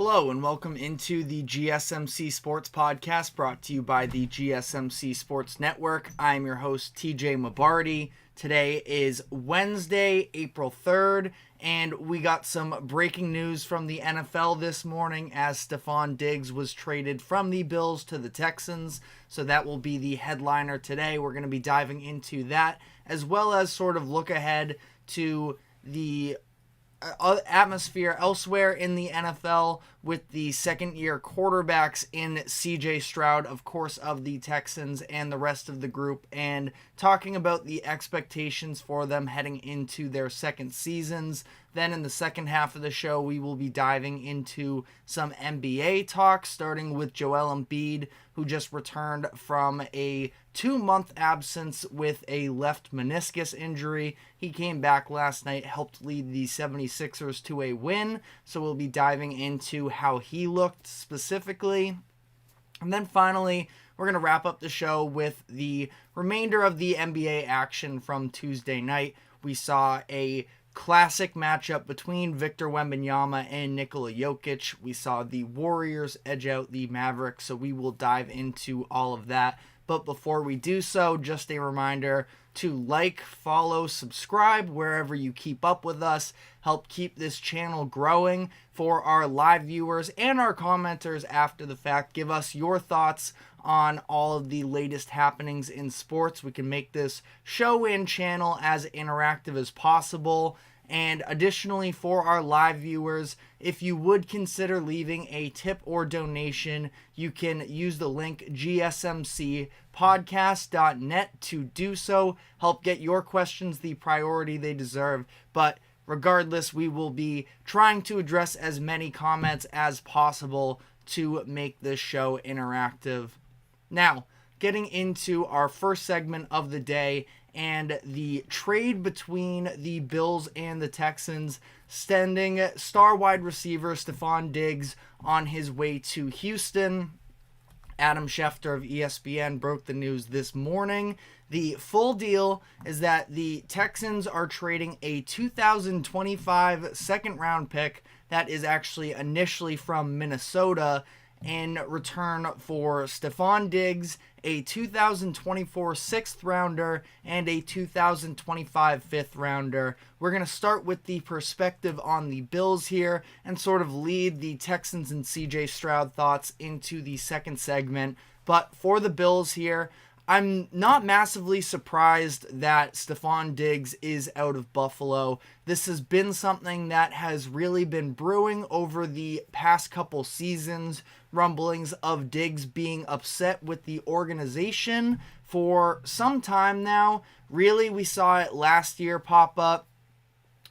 Hello and welcome into the GSMC Sports Podcast brought to you by the GSMC Sports Network. I'm your host, TJ Mabarty. Today is Wednesday, April 3rd, and we got some breaking news from the NFL this morning as Stefon Diggs was traded from the Bills to the Texans. So that will be the headliner today. We're going to be diving into that as well as sort of look ahead to the atmosphere elsewhere in the NFL with the second-year quarterbacks in CJ Stroud, of course, of the Texans and the rest of the group, and talking about the expectations for them heading into their second seasons. Then in the second half of the show, we will be diving into some NBA talk, starting with Joel Embiid, who just returned from a 2-month absence with a left meniscus injury. He came back last night, helped lead the 76ers to a win, so we'll be diving into how he looked specifically. And then finally, we're going to wrap up the show with the remainder of the NBA action from Tuesday night. We saw a classic matchup between Victor Wembanyama and Nikola Jokic. We saw the Warriors edge out the Mavericks, so we will dive into all of that. But before we do so, just a reminder to like, follow, subscribe wherever you keep up with us. Help keep this channel growing for our live viewers and our commenters after the fact. Give us your thoughts on all of the latest happenings in sports. We can make this show and channel as interactive as possible. And additionally, for our live viewers, if you would consider leaving a tip or donation, you can use the link GSMCpodcast.net to do so. Help get your questions the priority they deserve. But regardless, we will be trying to address as many comments as possible to make this show interactive. Now, getting into our first segment of the day and the trade between the Bills and the Texans, sending star wide receiver Stefon Diggs on his way to Houston. Adam Schefter of ESPN broke the news this morning. The full deal is that the Texans are trading a 2025 second-round pick that is actually initially from Minnesota in return for Stefon Diggs, a 2024 6th rounder, and a 2025 5th rounder. We're going to start with the perspective on the Bills here and sort of lead the Texans and CJ Stroud thoughts into the second segment. But for the Bills here, I'm not massively surprised that Stefon Diggs is out of Buffalo. This has been something that has really been brewing over the past couple seasons. Rumblings of Diggs being upset with the organization for some time now. Really, we saw it last year pop up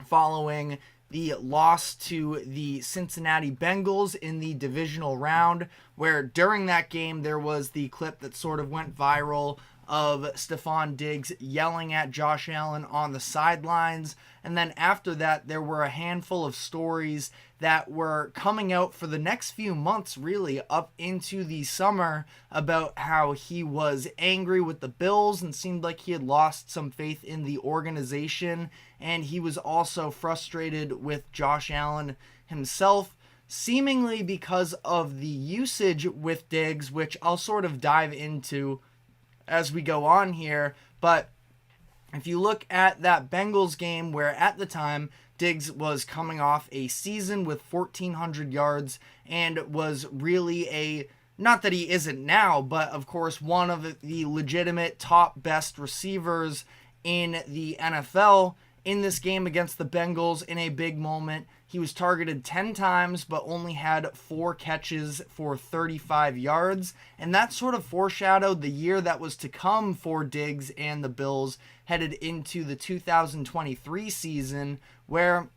following the loss to the Cincinnati Bengals in the divisional round, where during that game there was the clip that sort of went viral of Stefon Diggs yelling at Josh Allen on the sidelines. And then after that, there were a handful of stories that were coming out for the next few months, really up into the summer, about how he was angry with the Bills and seemed like he had lost some faith in the organization. And he was also frustrated with Josh Allen himself, seemingly because of the usage with Diggs, which I'll sort of dive into as we go on here. But if you look at that Bengals game, where at the time Diggs was coming off a season with 1,400 yards and was really not that he isn't now, but of course one of the legitimate top best receivers in the NFL. In this game against the Bengals, in a big moment, he was targeted 10 times but only had 4 catches for 35 yards. And that sort of foreshadowed the year that was to come for Diggs and the Bills headed into the 2023 season, where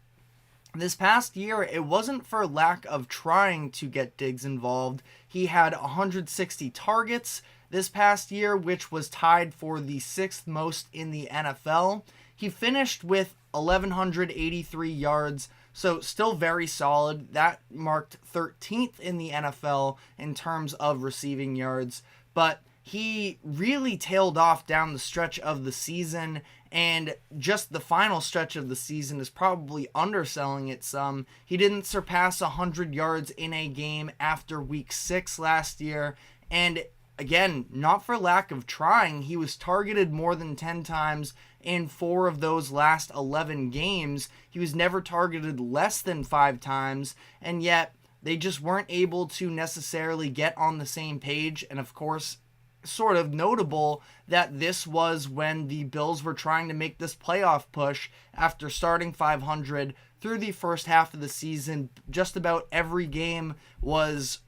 this past year, it wasn't for lack of trying to get Diggs involved. He had 160 targets this past year, which was tied for the 6th most in the NFL. He finished with 1,183 yards, so still very solid. That marked 13th in the NFL in terms of receiving yards, but he really tailed off down the stretch of the season And just the final stretch of the season is probably underselling it some. He didn't surpass 100 yards in a game after week 6 last year. And again, not for lack of trying. He was targeted more than 10 times in 4 of those last 11 games. He was never targeted less than 5 times. And yet, they just weren't able to necessarily get on the same page. And of course, sort of notable that this was when the Bills were trying to make this playoff push after starting 500 through the first half of the season. Just about every game was,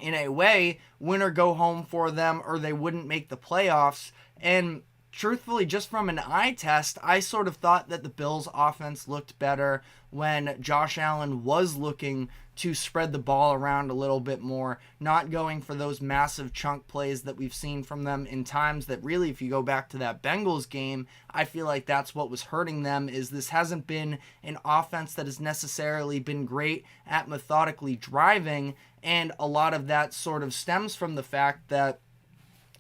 in a way, win or go home for them, or they wouldn't make the playoffs. And truthfully, just from an eye test, I sort of thought that the Bills' offense looked better when Josh Allen was looking to spread the ball around a little bit more, not going for those massive chunk plays that we've seen from them in times that really, if you go back to that Bengals game, I feel like that's what was hurting them. Is this hasn't been an offense that has necessarily been great at methodically driving, and a lot of that sort of stems from the fact that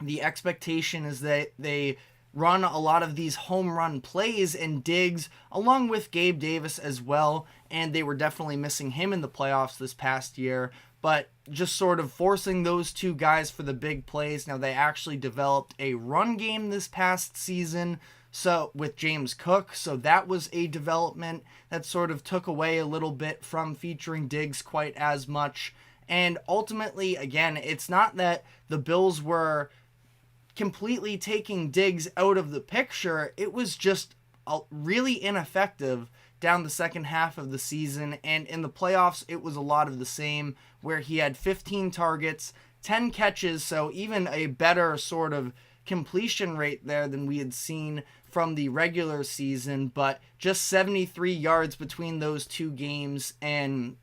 the expectation is that they run a lot of these home run plays, and Diggs, along with Gabe Davis as well, and they were definitely missing him in the playoffs this past year, but just sort of forcing those two guys for the big plays. Now, they actually developed a run game this past season, so with James Cook, so that was a development that sort of took away a little bit from featuring Diggs quite as much. And ultimately, again, it's not that the Bills were completely taking Diggs out of the picture. It was just really ineffective down the second half of the season, and in the playoffs it was a lot of the same, where he had 15 targets, 10 catches, so even a better sort of completion rate there than we had seen from the regular season, but just 73 yards between those two games. And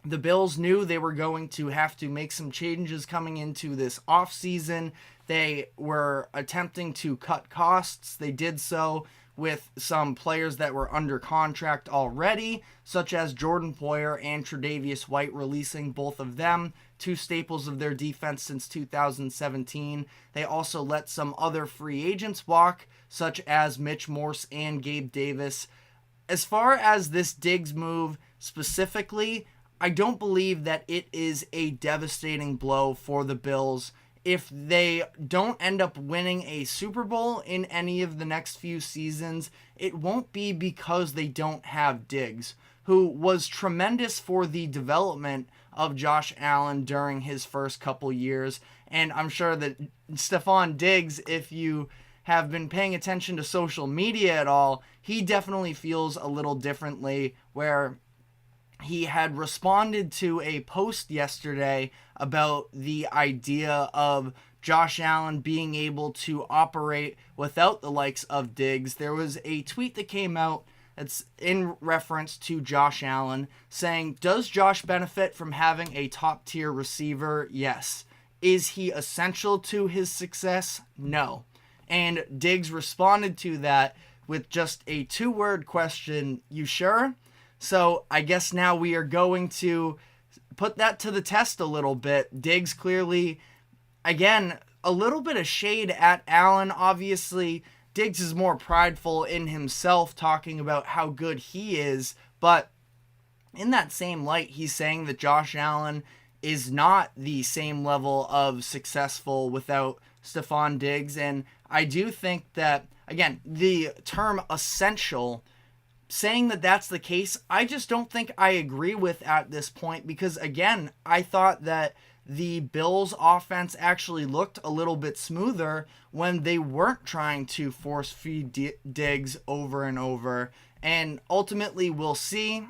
the Bills knew they were going to have to make some changes coming into this offseason. They were attempting to cut costs. They did so with some players that were under contract already, such as Jordan Poyer and Tre'Davious White, releasing both of them, two staples of their defense since 2017. They also let some other free agents walk, such as Mitch Morse and Gabe Davis. As far as this Diggs move specifically, I don't believe that it is a devastating blow for the Bills. If they don't end up winning a Super Bowl in any of the next few seasons, it won't be because they don't have Diggs, who was tremendous for the development of Josh Allen during his first couple years. And I'm sure that Stefon Diggs, if you have been paying attention to social media at all, he definitely feels a little differently, where he had responded to a post yesterday about the idea of Josh Allen being able to operate without the likes of Diggs. There was a tweet that came out that's in reference to Josh Allen saying, "Does Josh benefit from having a top-tier receiver? Yes. Is he essential to his success? No." And Diggs responded to that with just a 2-word question, "You sure?" So I guess now we are going to put that to the test a little bit. Diggs clearly, again, a little bit of shade at Allen. Obviously, Diggs is more prideful in himself, talking about how good he is. But in that same light, he's saying that Josh Allen is not the same level of successful without Stefon Diggs. And I do think that, again, the term essential, saying that that's the case, I just don't think I agree with at this point, because again, I thought that the Bills offense actually looked a little bit smoother when they weren't trying to force feed Diggs over and over. And ultimately, we'll see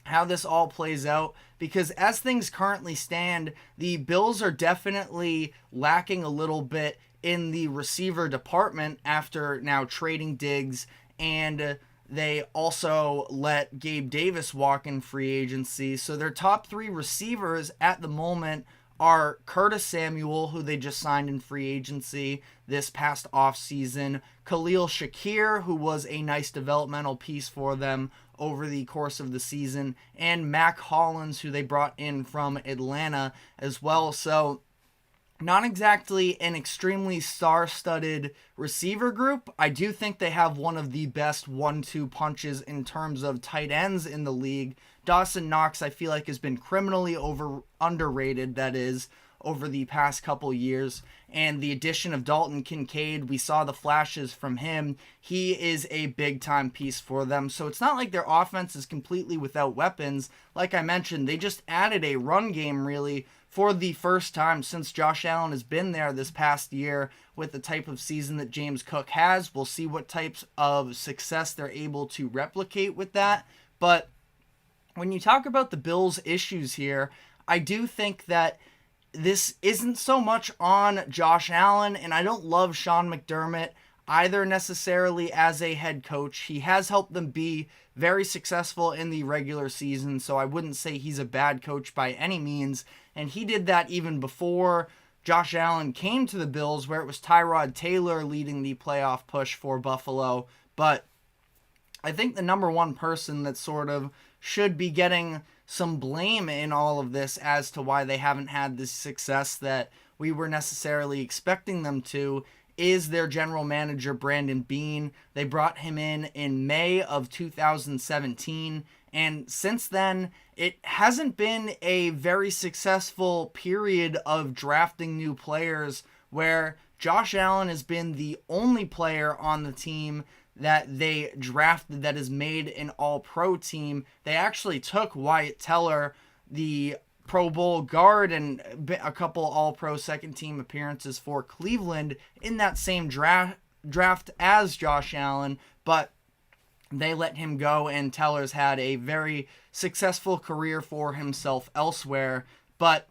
how this all plays out, because as things currently stand, the Bills are definitely lacking a little bit in the receiver department after now trading Diggs, and they also let Gabe Davis walk in free agency. So their top 3 receivers at the moment are Curtis Samuel, who they just signed in free agency this past offseason, Khalil Shakir, who was a nice developmental piece for them over the course of the season, and Mac Hollins, who they brought in from Atlanta as well. So not exactly an extremely star-studded receiver group. I do think they have one of the best 1-2 punches in terms of tight ends in the league. Dawson Knox, I feel like, has been criminally underrated, that is, over the past couple years. And the addition of Dalton Kincaid, we saw the flashes from him. He is a big-time piece for them. So it's not like their offense is completely without weapons. Like I mentioned, they just added a run game, really, for the first time since Josh Allen has been there this past year with the type of season that James Cook has. We'll see what types of success they're able to replicate with that. But when you talk about the Bills' issues here, I do think that this isn't so much on Josh Allen, and I don't love Sean McDermott either necessarily as a head coach. He has helped them be very successful in the regular season, so I wouldn't say he's a bad coach by any means. And he did that even before Josh Allen came to the Bills, where it was Tyrod Taylor leading the playoff push for Buffalo. But I think the number one person that sort of should be getting some blame in all of this as to why they haven't had the success that we were necessarily expecting them to is their general manager, Brandon Beane. They brought him in May of 2017, and since then, it hasn't been a very successful period of drafting new players where Josh Allen has been the only player on the team that they drafted that has made an all-pro team. They actually took Wyatt Teller, the Pro Bowl guard, and a couple all-pro second-team appearances for Cleveland in that same draft as Josh Allen, but they let him go, and Teller's had a very successful career for himself elsewhere, but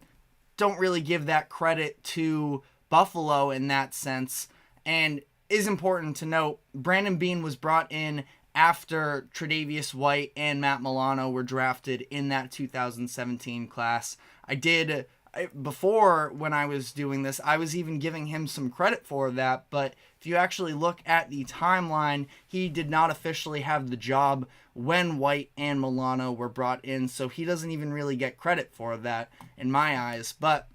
don't really give that credit to Buffalo in that sense. And is important to note, Brandon Beane was brought in after Tre'Davious White and Matt Milano were drafted in that 2017 class. Before, when I was doing this, I was even giving him some credit for that, but if you actually look at the timeline, he did not officially have the job when White and Milano were brought in, so he doesn't even really get credit for that in my eyes. But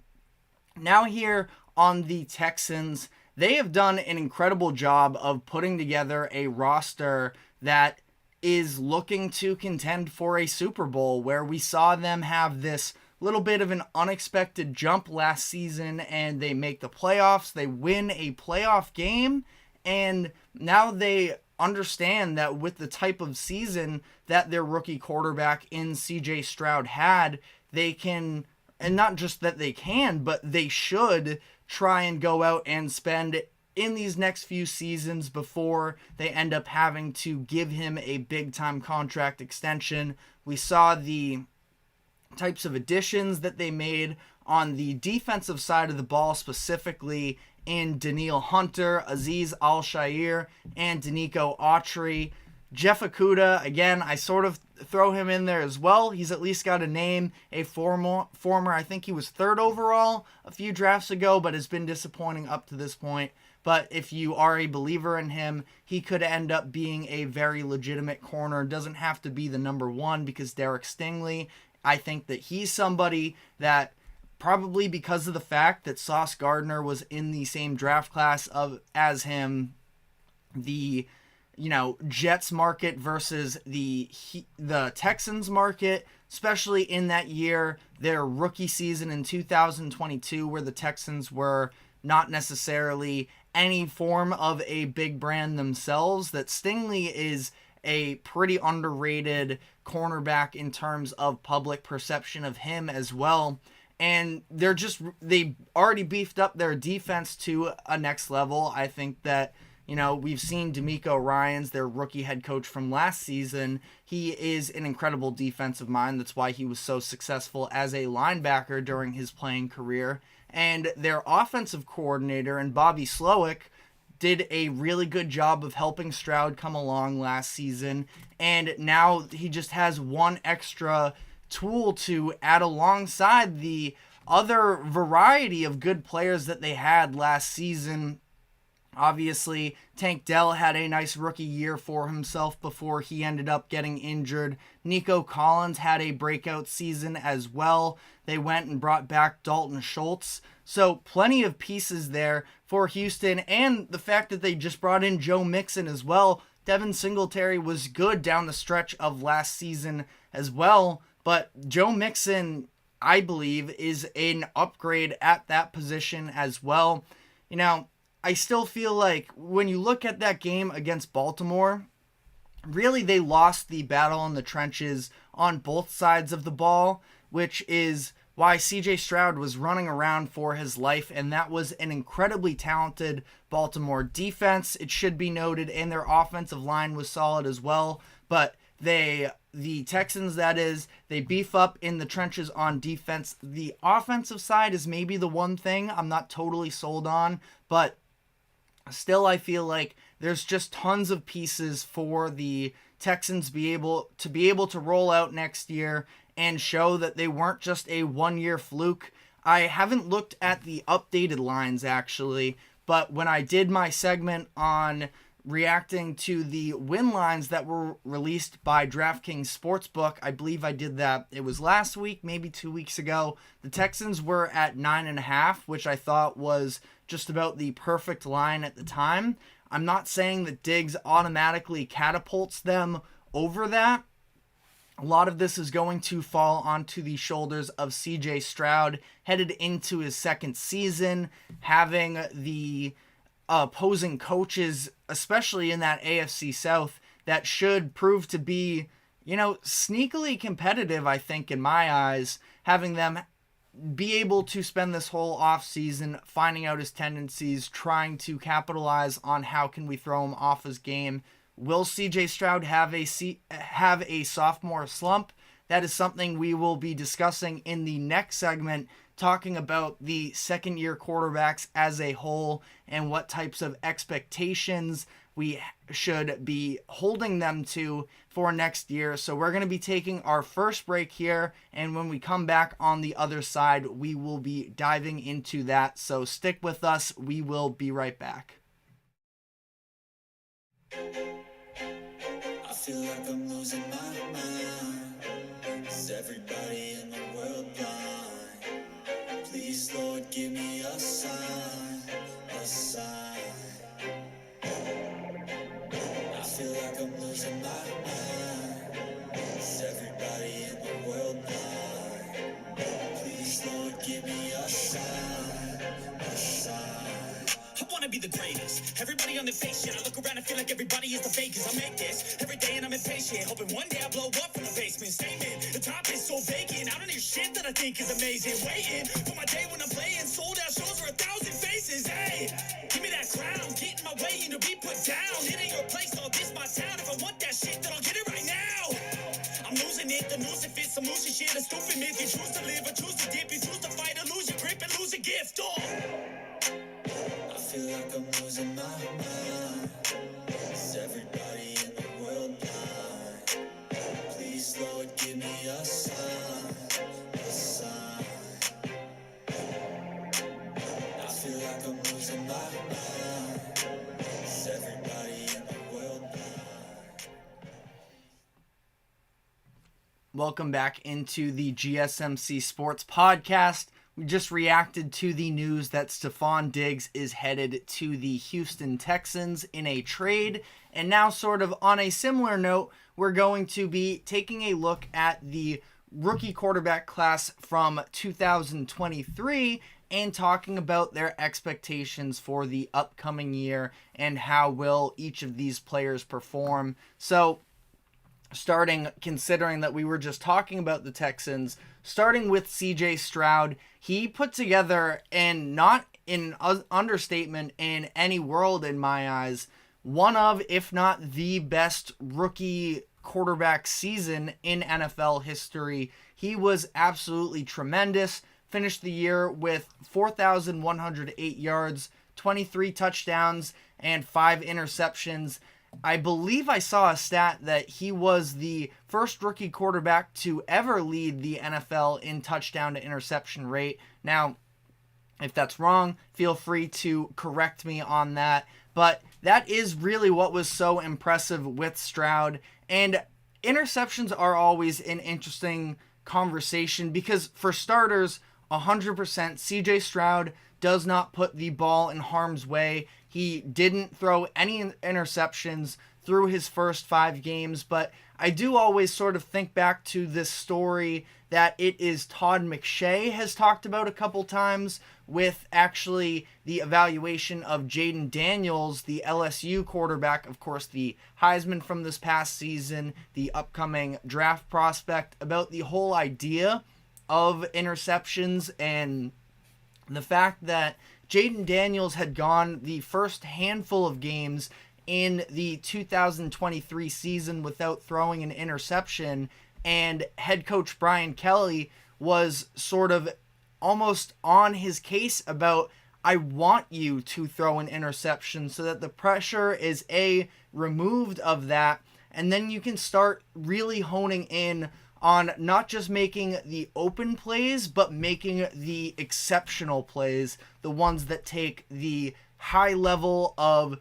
now here on the Texans, they have done an incredible job of putting together a roster that is looking to contend for a Super Bowl, where we saw them have this little bit of an unexpected jump last season, and they make the playoffs. They win a playoff game, and now they understand that with the type of season that their rookie quarterback in CJ Stroud had, they can, and not just that they can, but they should try and go out and spend in these next few seasons before they end up having to give him a big-time contract extension. We saw the types of additions that they made on the defensive side of the ball, specifically in Danielle Hunter, Azeez Al-Shaair, and Danico Autry. Jeff Okudah, again, I sort of throw him in there as well. He's at least got a name, a former, I think he was 3rd overall a few drafts ago, but has been disappointing up to this point. But if you are a believer in him, he could end up being a very legitimate corner. Doesn't have to be the number one, because Derek Stingley, I think that he's somebody that, probably because of the fact that Sauce Gardner was in the same draft class as him, the Jets market versus the Texans market, especially in that year, their rookie season in 2022, where the Texans were not necessarily any form of a big brand themselves, that Stingley is a pretty underrated cornerback in terms of public perception of him as well. And they already beefed up their defense to a next level. I think that, we've seen D'Amico Ryans, their rookie head coach from last season. He is an incredible defensive mind. That's why he was so successful as a linebacker during his playing career. And their offensive coordinator, and Bobby Slowick, did a really good job of helping Stroud come along last season. And now he just has one extra tool to add alongside the other variety of good players that they had last season. Obviously, Tank Dell had a nice rookie year for himself before he ended up getting injured. Nico Collins had a breakout season as well. They went and brought back Dalton Schultz. So plenty of pieces there for Houston, and the fact that they just brought in Joe Mixon as well. Devin Singletary was good down the stretch of last season as well, but Joe Mixon, I believe, is an upgrade at that position as well. You know, I still feel like when you look at that game against Baltimore, really they lost the battle in the trenches on both sides of the ball, which is why CJ Stroud was running around for his life, and that was an incredibly talented Baltimore defense, it should be noted, and their offensive line was solid as well, but the Texans, that is, they beef up in the trenches on defense. The offensive side is maybe the one thing I'm not totally sold on, but still, I feel like there's just tons of pieces for the Texans be able to roll out next year and show that they weren't just a one-year fluke. I haven't looked at the updated lines, actually, but when I did my segment on reacting to the win lines that were released by DraftKings Sportsbook, I believe I did that. It was last week, maybe 2 weeks ago. The Texans were at 9.5, which I thought was just about the perfect line at the time. I'm not saying that Diggs automatically catapults them over that. A lot of this is going to fall onto the shoulders of CJ Stroud headed into his second season, having the opposing coaches, especially in that AFC South, that should prove to be, sneakily competitive, I think, in my eyes, having them be able to spend this whole offseason finding out his tendencies, trying to capitalize on how can we throw him off his game. Will CJ Stroud have a sophomore slump? That is something we will be discussing in the next segment, talking about the second-year quarterbacks as a whole and what types of expectations we should be holding them to for next year. So we're going to be taking our first break here, and when we come back on the other side, we will be diving into that. So stick with us. We will be right back. I feel like I'm losing my mind. Is everybody in the world blind? Please, Lord, give me a sign, a sign. I feel like I'm losing my mind. Is everybody in the world blind? Please, Lord, give me a sign, a sign. I wanna be the greatest. Everybody on the face shit. I look around and feel like everybody is the fakest. I make this every day and I'm impatient, hoping one day I blow up from the basement. Statement, the top is so vacant. I don't hear shit that I think is amazing. Waiting for my day when I'm playing sold out shows for 1,000 faces. Hey, give me that crown, get in my way and to be put down. It ain't your place, no, this my town. If I want that shit, then I'll get it right now. I'm losing it, the noose it fits, I'm losing shit. A stupid myth, you choose to live or choose to dip. You choose to fight or lose your grip and lose a gift. Oh, I feel like I'm losing my mind. Is everybody in the world blind? Please, Lord, give me a sign, a sign. I feel like I'm losing my mind. Is everybody in the world blind? Welcome back into the GSMC Sports Podcast. We just reacted to the news that Stefon Diggs is headed to the Houston Texans in a trade. And now, sort of on a similar note, we're going to be taking a look at the rookie quarterback class from 2023 and talking about their expectations for the upcoming year and how will each of these players perform. So, considering that we were just talking about the Texans, starting with CJ Stroud, he put together, and not in understatement in any world in my eyes, one of, if not the best rookie quarterback season in NFL history. He was absolutely tremendous. Finished the year with 4,108 yards, 23 touchdowns, and 5 interceptions. I believe I saw a stat that he was the first rookie quarterback to ever lead the NFL in touchdown to interception rate. Now, if that's wrong, feel free to correct me on that. But that is really what was so impressive with Stroud. And interceptions are always an interesting conversation because, for starters, 100% CJ Stroud does not put the ball in harm's way. He didn't throw any interceptions through his first 5 games, but I do always sort of think back to this story that it is Todd McShay has talked about a couple times with actually the evaluation of Jaden Daniels, the LSU quarterback, of course, the Heisman from this past season, the upcoming draft prospect, about the whole idea of interceptions and the fact that Jaden Daniels had gone the first handful of games in the 2023 season without throwing an interception, and head coach Brian Kelly was sort of almost on his case about, I want you to throw an interception so that the pressure is removed of that, and then you can start really honing in on not just making the open plays, but making the exceptional plays, the ones that take the high level of,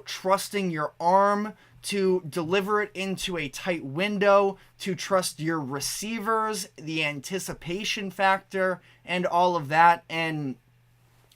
trusting your arm to deliver it into a tight window, to trust your receivers, the anticipation factor, and all of that. And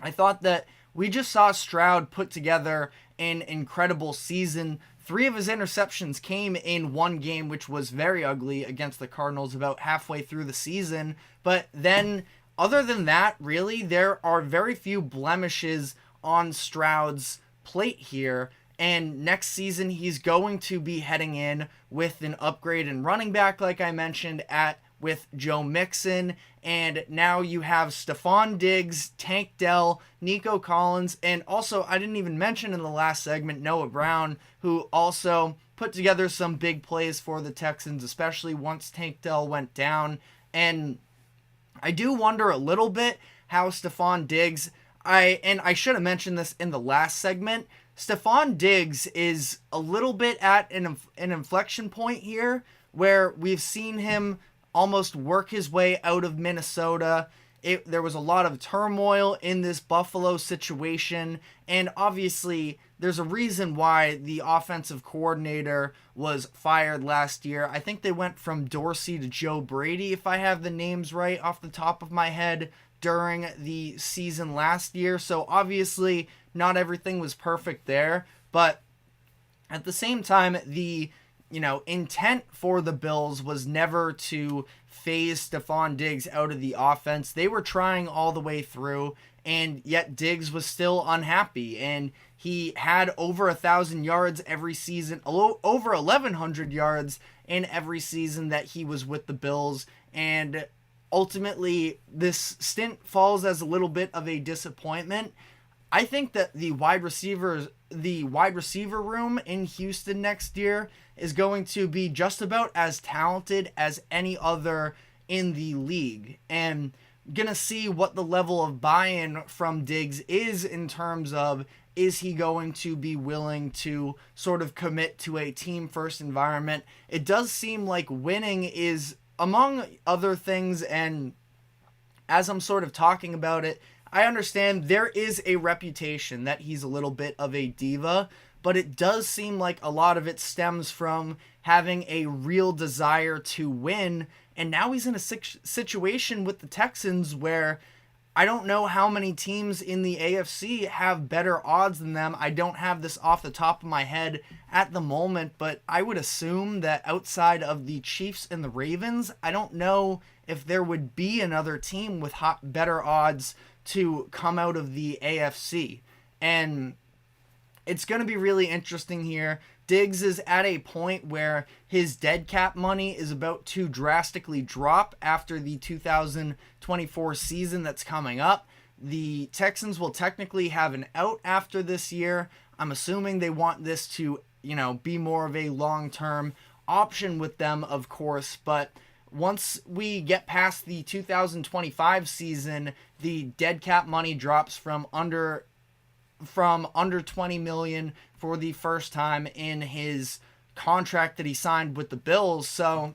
I thought that we just saw Stroud put together an incredible season. 3 of his interceptions came in one game, which was very ugly against the Cardinals about halfway through the season. But then, other than that, really, there are very few blemishes on Stroud's plate here. And next season, he's going to be heading in with an upgrade in running back, like I mentioned, with Joe Mixon. And now you have Stefon Diggs, Tank Dell, Nico Collins, and also, I didn't even mention in the last segment, Noah Brown, who also put together some big plays for the Texans, especially once Tank Dell went down. And I do wonder a little bit how Stefon Diggs, I should have mentioned this in the last segment, Stefon Diggs is a little bit at an inflection point here where we've seen him almost work his way out of Minnesota. There was a lot of turmoil in this Buffalo situation, and obviously there's a reason why the offensive coordinator was fired last year. I think they went from Dorsey to Joe Brady, if I have the names right off the top of my head, during the season last year. So obviously not everything was perfect there, but at the same time, the intent for the Bills was never to phase Stefon Diggs out of the offense. They were trying all the way through, and yet Diggs was still unhappy, and he had over 1,000 yards every season, over 1,100 yards in every season that he was with the Bills, and ultimately this stint falls as a little bit of a disappointment. I think that the wide receiver room in Houston next year is going to be just about as talented as any other in the league. And gonna see what the level of buy-in from Diggs is in terms of, is he going to be willing to sort of commit to a team-first environment? It does seem like winning is, among other things, and as I'm sort of talking about it, I understand there is a reputation that he's a little bit of a diva, but it does seem like a lot of it stems from having a real desire to win, and now he's in a situation with the Texans where I don't know how many teams in the AFC have better odds than them. I don't have this off the top of my head at the moment, but I would assume that outside of the Chiefs and the Ravens, I don't know if there would be another team with better odds to come out of the AFC. And it's going to be really interesting here. Diggs is at a point where his dead cap money is about to drastically drop after the 2024 season that's coming up. The Texans will technically have an out after this year. I'm assuming they want this to, be more of a long-term option with them, of course, but once we get past the 2025 season, the dead cap money drops from under 20 million for the first time in his contract that he signed with the Bills. So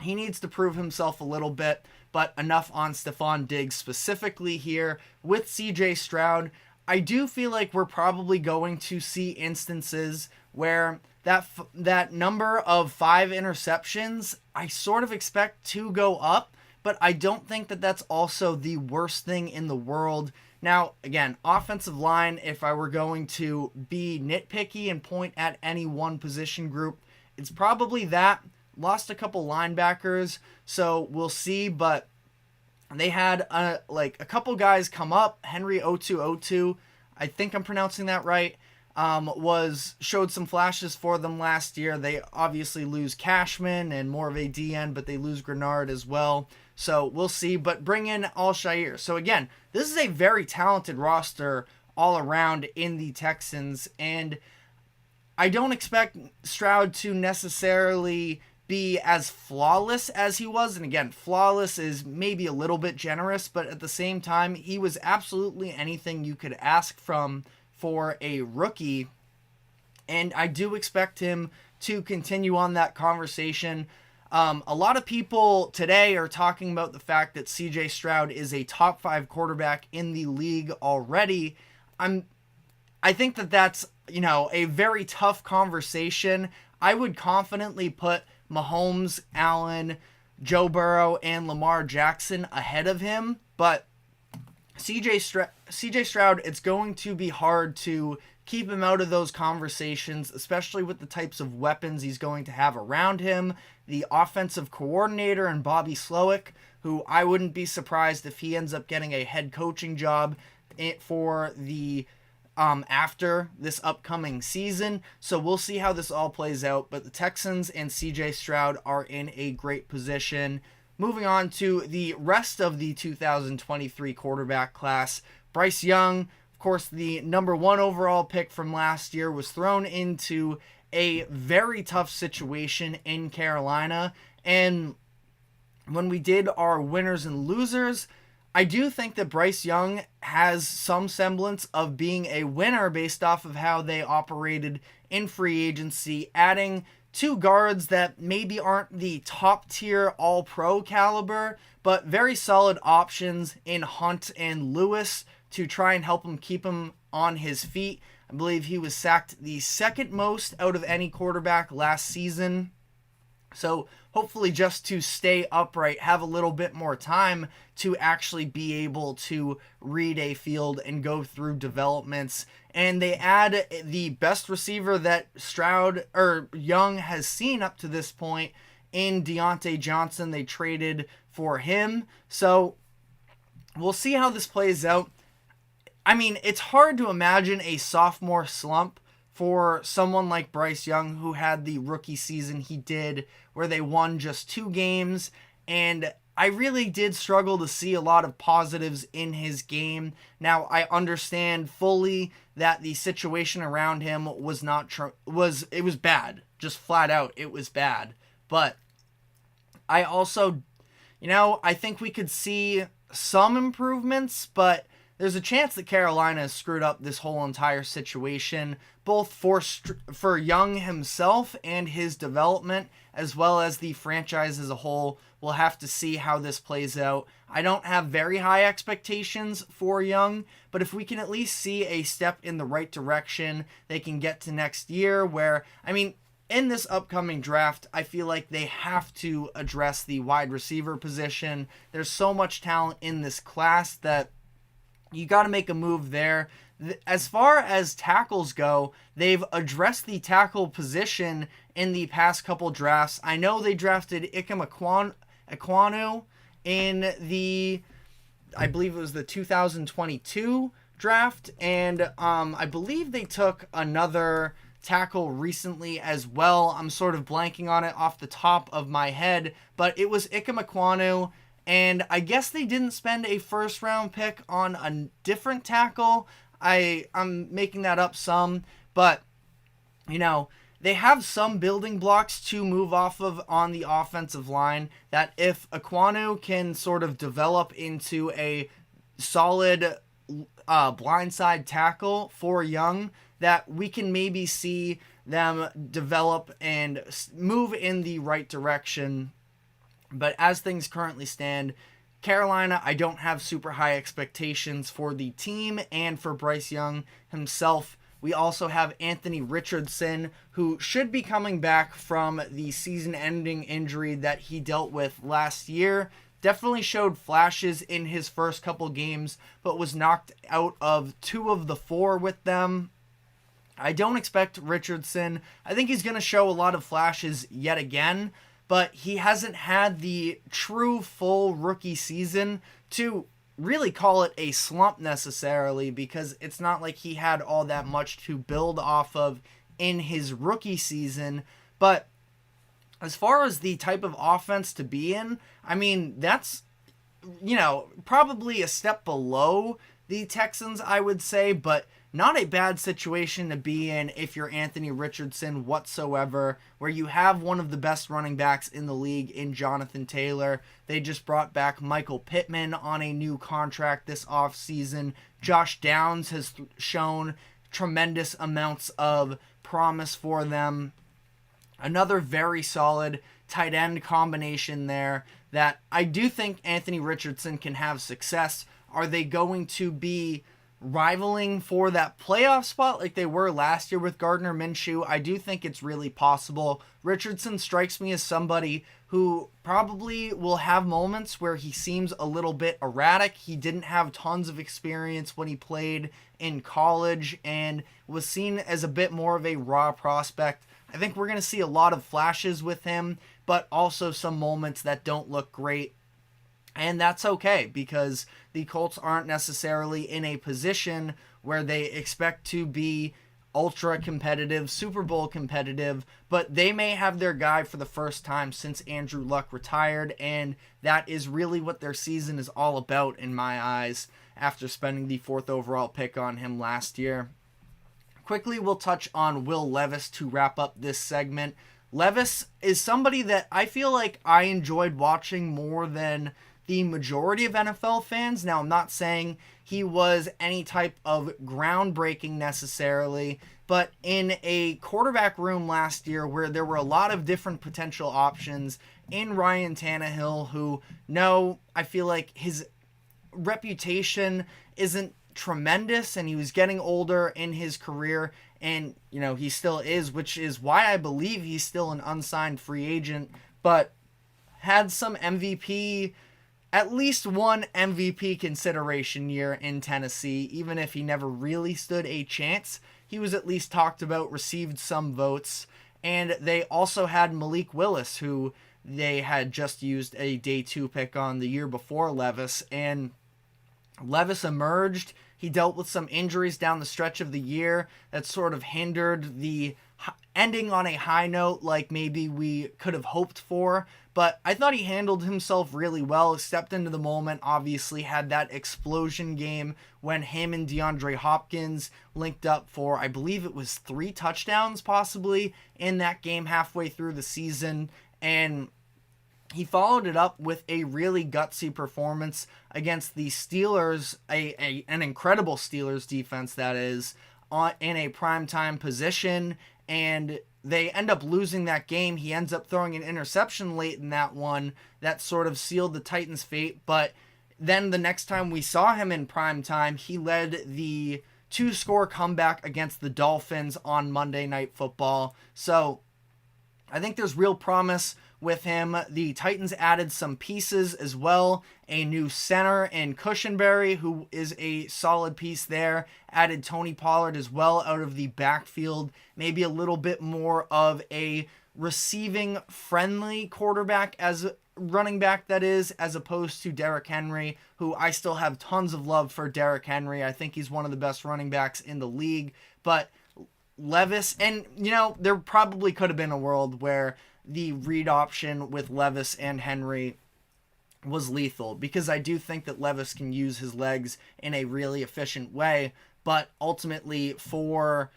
he needs to prove himself a little bit, but enough on Stefon Diggs specifically here. With CJ Stroud, I do feel like we're probably going to see instances where that number of 5 interceptions, I sort of expect to go up, but I don't think that that's also the worst thing in the world. Now, again, offensive line, if I were going to be nitpicky and point at any one position group, it's probably that. Lost a couple linebackers, so we'll see, but they had a couple guys come up. Henry Otu, I think I'm pronouncing that right, showed some flashes for them last year. They obviously lose Cashman and more of a DN, but they lose Grenard as well. So we'll see, but bring in Al-Shaair. So again, this is a very talented roster all around in the Texans, and I don't expect Stroud to necessarily be as flawless as he was. And again, flawless is maybe a little bit generous, but at the same time, he was absolutely anything you could ask from for a rookie. And I do expect him to continue on that conversation. A lot of people today are talking about the fact that CJ Stroud is a top 5 quarterback in the league already. I think that that's, a very tough conversation. I would confidently put Mahomes, Allen, Joe Burrow, and Lamar Jackson ahead of him, but CJ Stroud, it's going to be hard to keep him out of those conversations, especially with the types of weapons he's going to have around him. The offensive coordinator and Bobby Slowick, who I wouldn't be surprised if he ends up getting a head coaching job for the after this upcoming season. So we'll see how this all plays out. But the Texans and CJ Stroud are in a great position. Moving on to the rest of the 2023 quarterback class. Bryce Young, of course, the number 1 overall pick from last year, was thrown into a very tough situation in Carolina. And when we did our winners and losers, I do think that Bryce Young has some semblance of being a winner based off of how they operated in free agency, adding 2 guards that maybe aren't the top tier all-pro caliber, but very solid options in Hunt and Lewis to try and help him keep him on his feet. I believe he was sacked the second most out of any quarterback last season. So hopefully just to stay upright, have a little bit more time to actually be able to read a field and go through developments. And they add the best receiver that Young has seen up to this point in Deontay Johnson. They traded for him. So we'll see how this plays out. I mean, it's hard to imagine a sophomore slump for someone like Bryce Young, who had the rookie season he did, where they won just 2 games, and I really did struggle to see a lot of positives in his game. Now, I understand fully that the situation around him was it was bad, just flat out, it was bad. But I also, I think we could see some improvements, but there's a chance that Carolina has screwed up this whole entire situation, both for Young himself and his development, as well as the franchise as a whole. We'll have to see how this plays out. I don't have very high expectations for Young, but if we can at least see a step in the right direction, they can get to next year where, in this upcoming draft, I feel like they have to address the wide receiver position. There's so much talent in this class that you got to make a move there. As far as tackles go, they've addressed the tackle position in the past couple drafts. I know they drafted Ikem Ekwonu in I believe it was the 2022 draft, and I believe they took another tackle recently as well. I'm sort of blanking on it off the top of my head, but it was Ikem Ekwonu. And I guess they didn't spend a first-round pick on a different tackle. I'm making that up some. But, they have some building blocks to move off of on the offensive line that if Ekwonu can sort of develop into a solid blindside tackle for Young, that we can maybe see them develop and move in the right direction. But as things currently stand, Carolina, I don't have super high expectations for the team and for Bryce Young himself. We also have Anthony Richardson, who should be coming back from the season-ending injury that he dealt with last year. Definitely showed flashes in his first couple games, but was knocked out of 2 of the 4 with them. I don't expect Richardson. I think he's going to show a lot of flashes yet again, but he hasn't had the true full rookie season to really call it a slump necessarily, because it's not like he had all that much to build off of in his rookie season. But as far as the type of offense to be in, I mean, that's, probably a step below the Texans, I would say, but not a bad situation to be in if you're Anthony Richardson whatsoever, where you have one of the best running backs in the league in Jonathan Taylor. They just brought back Michael Pittman on a new contract this offseason. Josh Downs has shown tremendous amounts of promise for them. Another very solid tight end combination there that I do think Anthony Richardson can have success. Are they going to be rivaling for that playoff spot like they were last year with Gardner Minshew? I do think it's really possible. Richardson strikes me as somebody who probably will have moments where he seems a little bit erratic. He didn't have tons of experience when he played in college and was seen as a bit more of a raw prospect. I think we're going to see a lot of flashes with him, but also some moments that don't look great. And that's okay, because the Colts aren't necessarily in a position where they expect to be ultra competitive, Super Bowl competitive, but they may have their guy for the first time since Andrew Luck retired, and that is really what their season is all about in my eyes after spending the 4th overall pick on him last year. Quickly, we'll touch on Will Levis to wrap up this segment. Levis is somebody that I feel like I enjoyed watching more than the majority of NFL fans. Now, I'm not saying he was any type of groundbreaking necessarily, but in a quarterback room last year where there were a lot of different potential options in Ryan Tannehill, who, no, I feel like his reputation isn't tremendous, and he was getting older in his career, and, he still is, which is why I believe he's still an unsigned free agent, but had some MVP, at least one MVP consideration year in Tennessee. Even if he never really stood a chance, he was at least talked about, received some votes. And they also had Malik Willis, who they had just used a day 2 pick on the year before Levis. And Levis emerged. He dealt with some injuries down the stretch of the year that sort of hindered the ending on a high note like maybe we could have hoped for. But I thought he handled himself really well, stepped into the moment, obviously had that explosion game when him and DeAndre Hopkins linked up for, I believe it was 3 touchdowns possibly in that game halfway through the season. And he followed it up with a really gutsy performance against the Steelers, an incredible Steelers defense that is, in a primetime position, and they end up losing that game. He ends up throwing an interception late in that one that sort of sealed the Titans' fate, but then the next time we saw him in primetime, he led the 2-score comeback against the Dolphins on Monday Night Football. So I think there's real promise with him. The Titans added some pieces as well. A new center in Cushenberry, who is a solid piece there. Added Tony Pollard as well out of the backfield. Maybe a little bit more of a receiving friendly quarterback as running back, that is, as opposed to Derrick Henry, who I still have tons of love for Derrick Henry. I think he's one of the best running backs in the league. But Levis, and there probably could have been a world where the read option with Levis and Henry was lethal, because I do think that Levis can use his legs in a really efficient way, but ultimately for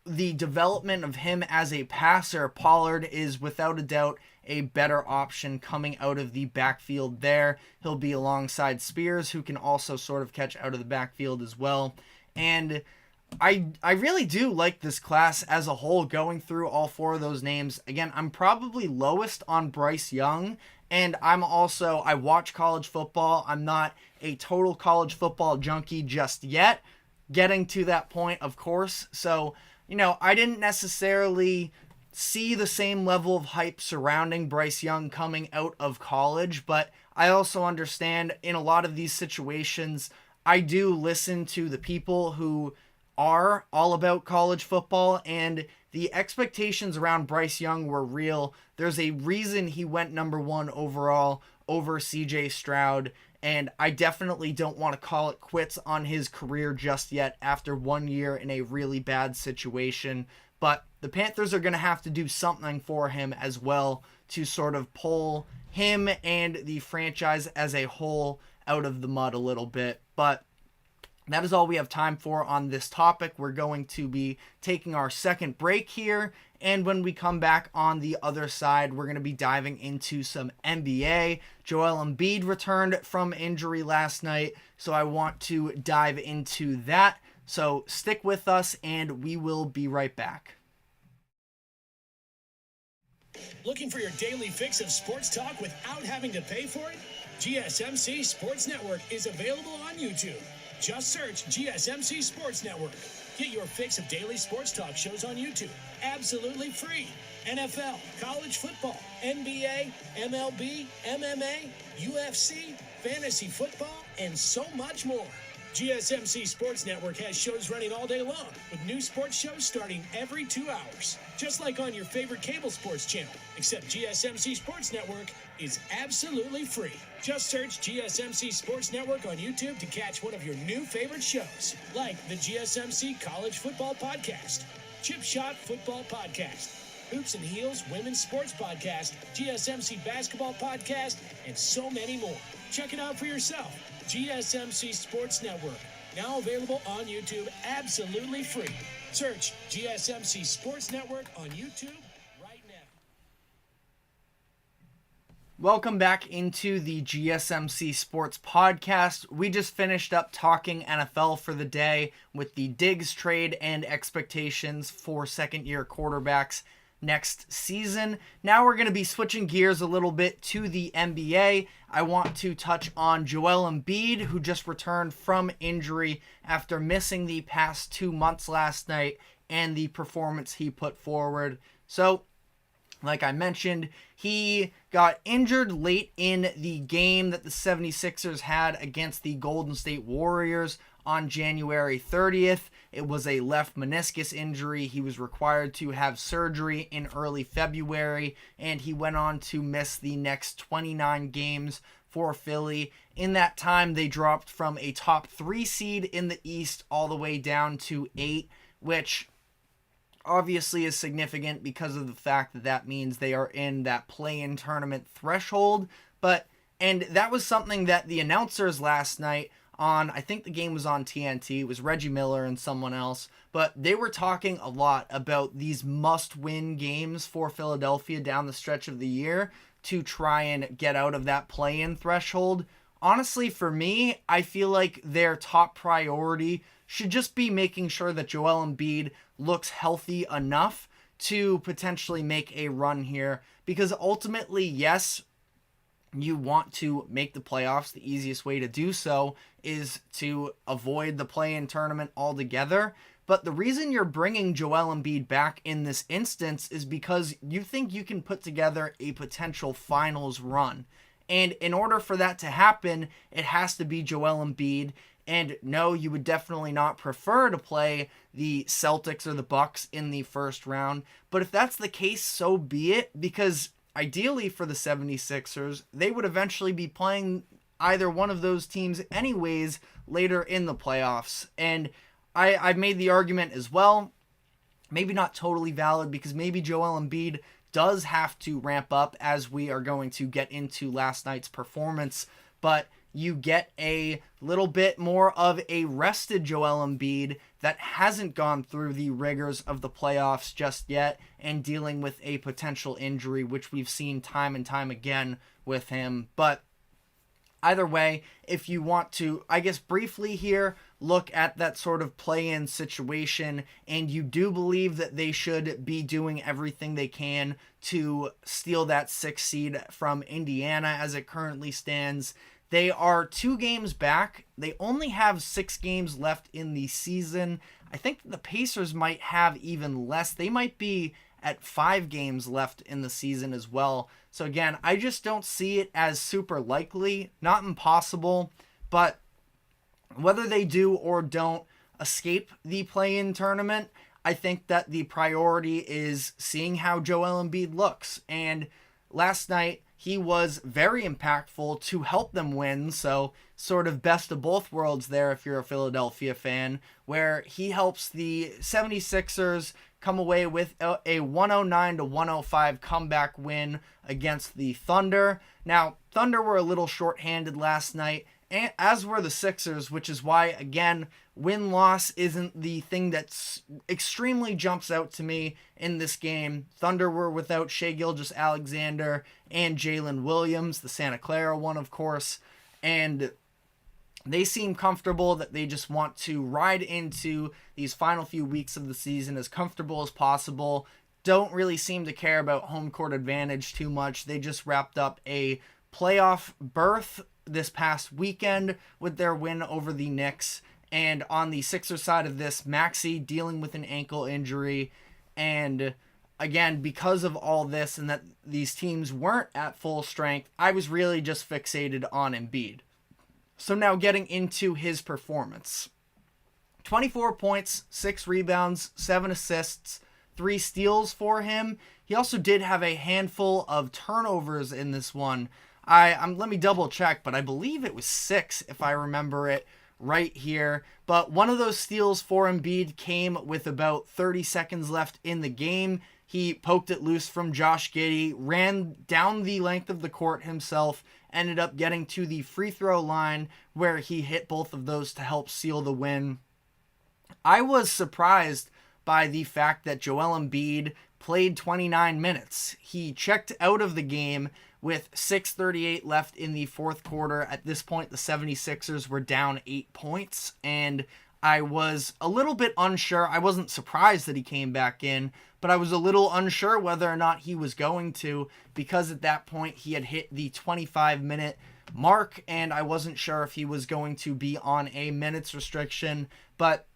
the development of him as a passer, Pollard is without a doubt a better option coming out of the backfield there. He'll be alongside Spears, who can also sort of catch out of the backfield as well. And I really do like this class as a whole, going through all 4 of those names. Again, I'm probably lowest on Bryce Young, And I watch college football. I'm not a total college football junkie just yet. Getting to that point, of course. So, I didn't necessarily see the same level of hype surrounding Bryce Young coming out of college, but I also understand in a lot of these situations, I do listen to the people who are all about college football, and the expectations around Bryce Young were real. There's a reason he went number 1 overall over CJ Stroud, and I definitely don't want to call it quits on his career just yet after 1 year in a really bad situation. But the Panthers are going to have to do something for him as well to sort of pull him and the franchise as a whole out of the mud a little bit. But that is all we have time for on this topic. We're going to be taking our second break here. And when we come back on the other side, we're going to be diving into some NBA. Joel Embiid returned from injury last night, so I want to dive into that. So stick with us, and we will be right back. Looking for your daily fix of sports talk without having to pay for it? GSMC Sports Network is available on YouTube. Just search GSMC Sports Network. Get your fix of daily sports talk shows on YouTube, absolutely free. NFL, college football, NBA, MLB, MMA, UFC, fantasy football, and so much more. GSMC Sports Network has shows running all day long, with new sports shows starting every 2 hours. Just like on your favorite cable sports channel, except GSMC Sports Network is absolutely free. Just search GSMC Sports Network on YouTube to catch one of your new favorite shows, like the GSMC College Football Podcast, Chip Shot Football Podcast, Hoops and Heels Women's Sports Podcast, GSMC Basketball Podcast, and so many more. Check it out for yourself. GSMC Sports Network, now available on YouTube absolutely free. Search GSMC Sports Network on YouTube right now. Welcome back into the GSMC Sports Podcast. We just finished up talking NFL for the day with the Diggs trade and expectations for second-year quarterbacks next season. Now we're going to be switching gears a little bit to the NBA. I want to touch on Joel Embiid, who just returned from injury after missing the past 2 months last night, and the performance he put forward. So, like I mentioned, he got injured late in the game that the 76ers had against the Golden State Warriors on January 30th. It was a left meniscus injury. He was required to have surgery in early February, and he went on to miss the next 29 games for Philly. In that time, they dropped from a top 3 seed in the East all the way down to 8, which obviously is significant because of the fact that that means they are in that play-in tournament threshold. And that was something that the announcers last night I think the game was on TNT, it was Reggie Miller and someone else, but they were talking a lot about these must-win games for Philadelphia down the stretch of the year to try and get out of that play-in threshold. Honestly, for me, I feel like their top priority should just be making sure that Joel Embiid looks healthy enough to potentially make a run here, because ultimately, yes, you want to make the playoffs. The easiest way to do so is to avoid the play-in tournament altogether. But the reason you're bringing Joel Embiid back in this instance is because you think you can put together a potential finals run. And in order for that to happen, it has to be Joel Embiid. And no, you would definitely not prefer to play the Celtics or the Bucks in the first round. But if that's the case, so be it, because ideally for the 76ers, they would eventually be playing either one of those teams anyways later in the playoffs. And I've made the argument as well, maybe not totally valid, because maybe Joel Embiid does have to ramp up, as we are going to get into last night's performance, but you get a little bit more of a rested Joel Embiid that hasn't gone through the rigors of the playoffs just yet and dealing with a potential injury, which we've seen time and time again with him. But Either way, if you want to, I guess, briefly here, look at that sort of play-in situation, and you do believe that they should be doing everything they can to steal that 6th seed from Indiana as it currently stands. They are 2 games back. They only have 6 games left in the season. I think the Pacers might have even less. They might be at 5 games left in the season as well. So again, I just don't see it as super likely, not impossible, but whether they do or don't escape the play-in tournament, I think that the priority is seeing how Joel Embiid looks. And last night, he was very impactful to help them win, so sort of best of both worlds there if you're a Philadelphia fan, where he helps the 76ers come away with a 109-105 comeback win against the Thunder. Now, Thunder were a little shorthanded last night, and as were the Sixers, which is why, again, win-loss isn't the thing that extremely jumps out to me in this game. Thunder were without Shai Gilgeous-Alexander and Jalen Williams, the Santa Clara one, of course, and they seem comfortable that they just want to ride into these final few weeks of the season as comfortable as possible. Don't really seem to care about home court advantage too much. They just wrapped up a playoff berth this past weekend with their win over the Knicks. And on the Sixers side of this, Maxey dealing with an ankle injury. And again, because of all this and that these teams weren't at full strength, I was really just fixated on Embiid. So now getting into his performance. 24 points, 6 rebounds, 7 assists, 3 steals for him. He also did have a handful of turnovers in this one. Let me double check, but I believe it was 6 if I remember it right here. But one of those steals for Embiid came with about 30 seconds left in the game. He poked it loose from Josh Giddey, ran down the length of the court himself, ended up getting to the free throw line where he hit both of those to help seal the win. I was surprised by the fact that Joel Embiid played 29 minutes. He checked out of the game with 6:38 left in the fourth quarter. At this point, the 76ers were down 8 points, and I was a little bit unsure. I wasn't surprised that he came back in, but I was a little unsure whether or not he was going to, because at that point he had hit the 25-minute mark, and I wasn't sure if he was going to be on a minutes restriction, but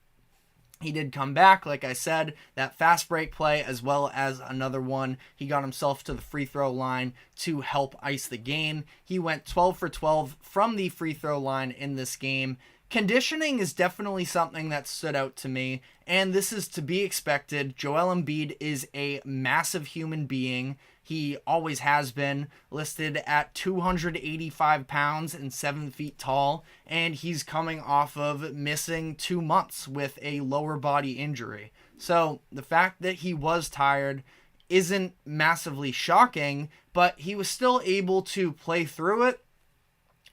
he did come back, like I said, that fast break play as well as another one. He got himself to the free throw line to help ice the game. He went 12 for 12 from the free throw line in this game. Conditioning is definitely something that stood out to me, and this is to be expected. Joel Embiid is a massive human being. He always has been, listed at 285 pounds and 7 feet tall, and he's coming off of missing 2 months with a lower body injury. So the fact that he was tired isn't massively shocking, but he was still able to play through it.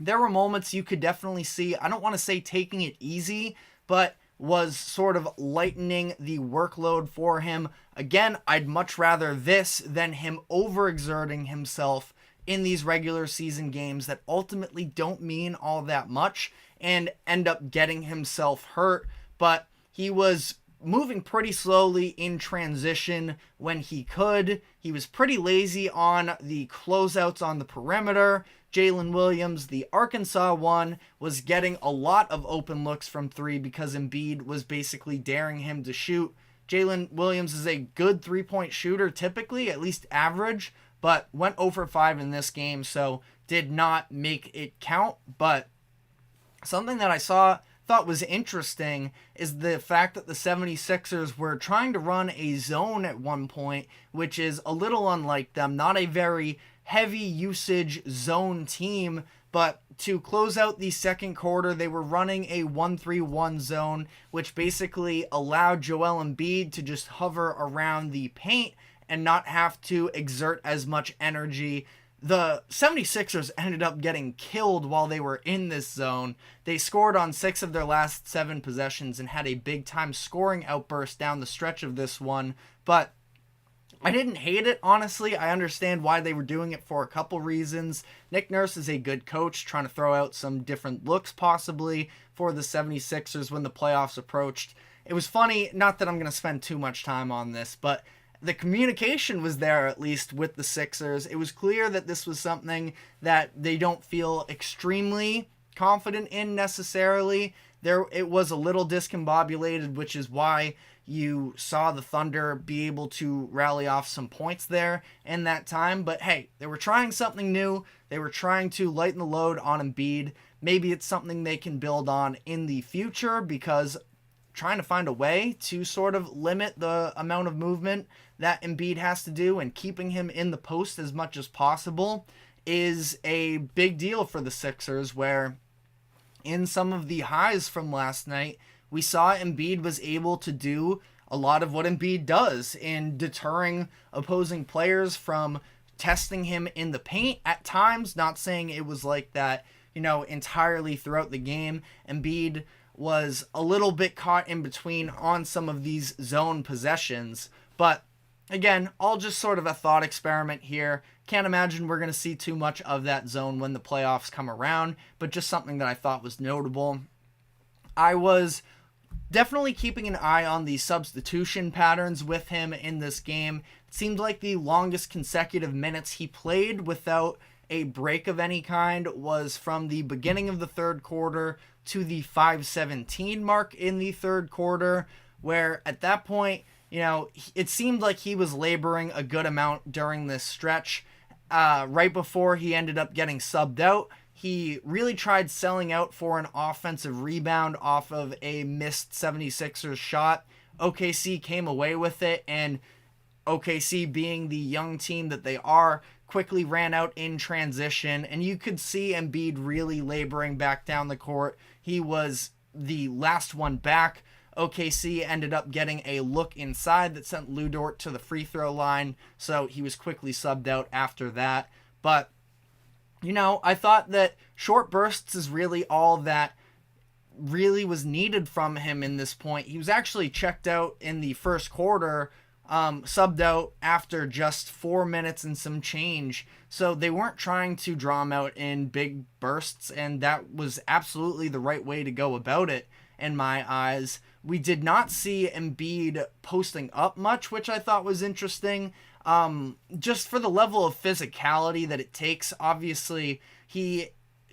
There were moments you could definitely see, I don't want to say taking it easy, but was sort of lightening the workload for him. Again, I'd much rather this than him overexerting himself in these regular season games that ultimately don't mean all that much and end up getting himself hurt. But he was moving pretty slowly in transition when he could. He was pretty lazy on the closeouts on the perimeter. Jalen Williams, the Arkansas one, was getting a lot of open looks from 3 because Embiid was basically daring him to shoot. Jalen Williams is a good 3-point shooter typically, at least average, but went 0 for 5 in this game, so did not make it count. But something that I thought was interesting is the fact that the 76ers were trying to run a zone at one point, which is a little unlike them. Not a very heavy usage zone team, but to close out the second quarter, they were running a 1-3-1 zone, which basically allowed Joel Embiid to just hover around the paint and not have to exert as much energy. The 76ers ended up getting killed while they were in this zone. They scored on 6 of their last 7 possessions and had a big-time scoring outburst down the stretch of this one. But I didn't hate it, honestly. I understand why they were doing it for a couple reasons. Nick Nurse is a good coach, trying to throw out some different looks possibly for the 76ers when the playoffs approached. It was funny, not that I'm going to spend too much time on this, but the communication was there at least with the Sixers. It was clear that this was something that they don't feel extremely confident in necessarily. It was a little discombobulated, which is why you saw the Thunder be able to rally off some points there in that time. But hey, they were trying something new. They were trying to lighten the load on Embiid. Maybe it's something they can build on in the future, because trying to find a way to sort of limit the amount of movement that Embiid has to do and keeping him in the post as much as possible is a big deal for the Sixers, where in some of the highs from last night, we saw Embiid was able to do a lot of what Embiid does in deterring opposing players from testing him in the paint at times. Not saying it was like that, entirely throughout the game. Embiid was a little bit caught in between on some of these zone possessions. But again, all just sort of a thought experiment here. Can't imagine we're going to see too much of that zone when the playoffs come around, but just something that I thought was notable. I was definitely keeping an eye on the substitution patterns with him in this game. It seemed like the longest consecutive minutes he played without a break of any kind was from the beginning of the third quarter to the 5:17 mark in the third quarter, where at that point, it seemed like he was laboring a good amount during this stretch. Right before he ended up getting subbed out, he really tried selling out for an offensive rebound off of a missed 76ers shot. OKC came away with it, and OKC, being the young team that they are, quickly ran out in transition, and you could see Embiid really laboring back down the court. He was the last one back. OKC ended up getting a look inside that sent Lou Dort to the free throw line, so he was quickly subbed out after that. But I thought that short bursts is really all that really was needed from him in this point. He was actually checked out in the first quarter, subbed out after just 4 minutes and some change. So they weren't trying to draw him out in big bursts, and that was absolutely the right way to go about it in my eyes. We did not see Embiid posting up much, which I thought was interesting. Just for the level of physicality that it takes. Obviously, he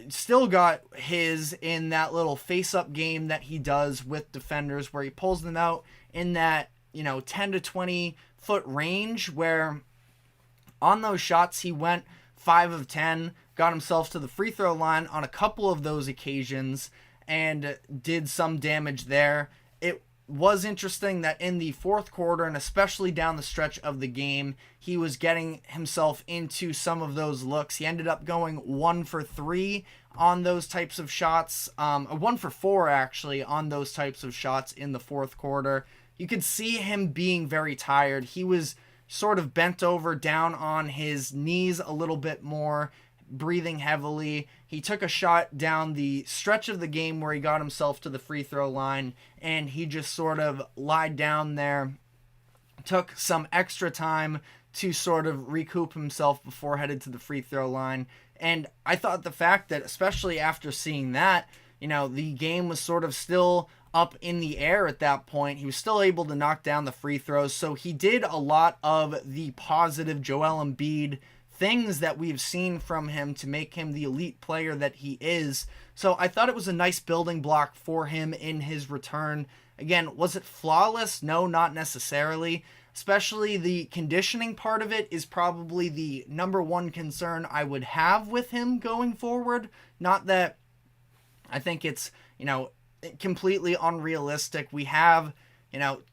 still got his in that little face-up game that he does with defenders, where he pulls them out in that 10 to 20 foot range, where on those shots he went 5 of 10, got himself to the free throw line on a couple of those occasions, and did some damage there. It was interesting that in the fourth quarter, and especially down the stretch of the game, he was getting himself into some of those looks. He ended up going 1 for 3 on those types of shots, 1 for 4 actually on those types of shots in the fourth quarter. You could see him being very tired. He was sort of bent over down on his knees a little bit more, breathing heavily. He took a shot down the stretch of the game where he got himself to the free throw line, and he just sort of lied down there, took some extra time to sort of recoup himself before headed to the free throw line. And I thought the fact that, especially after seeing that, the game was sort of still up in the air at that point. He was still able to knock down the free throws, so he did a lot of the positive Joel Embiid things that we've seen from him to make him the elite player that he is. So I thought it was a nice building block for him in his return. Again, was it flawless? No, not necessarily. Especially the conditioning part of it is probably the number one concern I would have with him going forward. Not that I think it's, completely unrealistic. We have,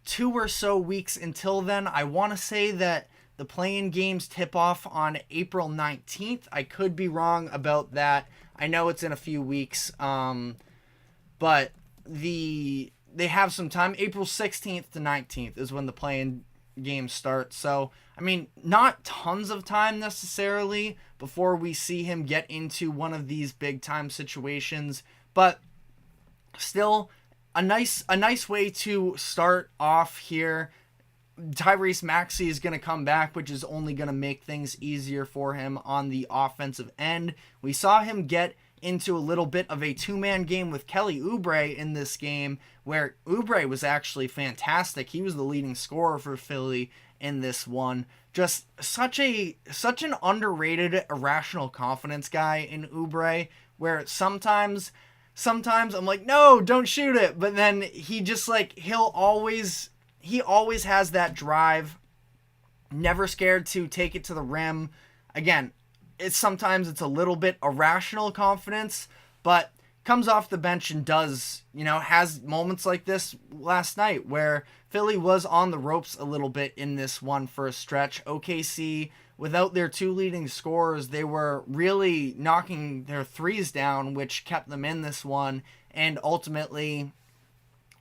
2 or so weeks until then. I want to say that the play-in games tip off on April 19th. I could be wrong about that. I know it's in a few weeks, but they have some time. April 16th to 19th is when the play-in games start. So, not tons of time necessarily before we see him get into one of these big-time situations, but still a nice way to start off here. Tyrese Maxey is going to come back, which is only going to make things easier for him on the offensive end. We saw him get into a little bit of a two-man game with Kelly Oubre in this game, where Oubre was actually fantastic. He was the leading scorer for Philly in this one. Just such an underrated irrational confidence guy in Oubre, where sometimes I'm like, no, don't shoot it, but then he just like he always has that drive, never scared to take it to the rim. Again, sometimes it's a little bit irrational confidence, but comes off the bench and does, has moments like this last night where Philly was on the ropes a little bit in this one for a stretch. OKC, without their two leading scorers, they were really knocking their threes down, which kept them in this one, and ultimately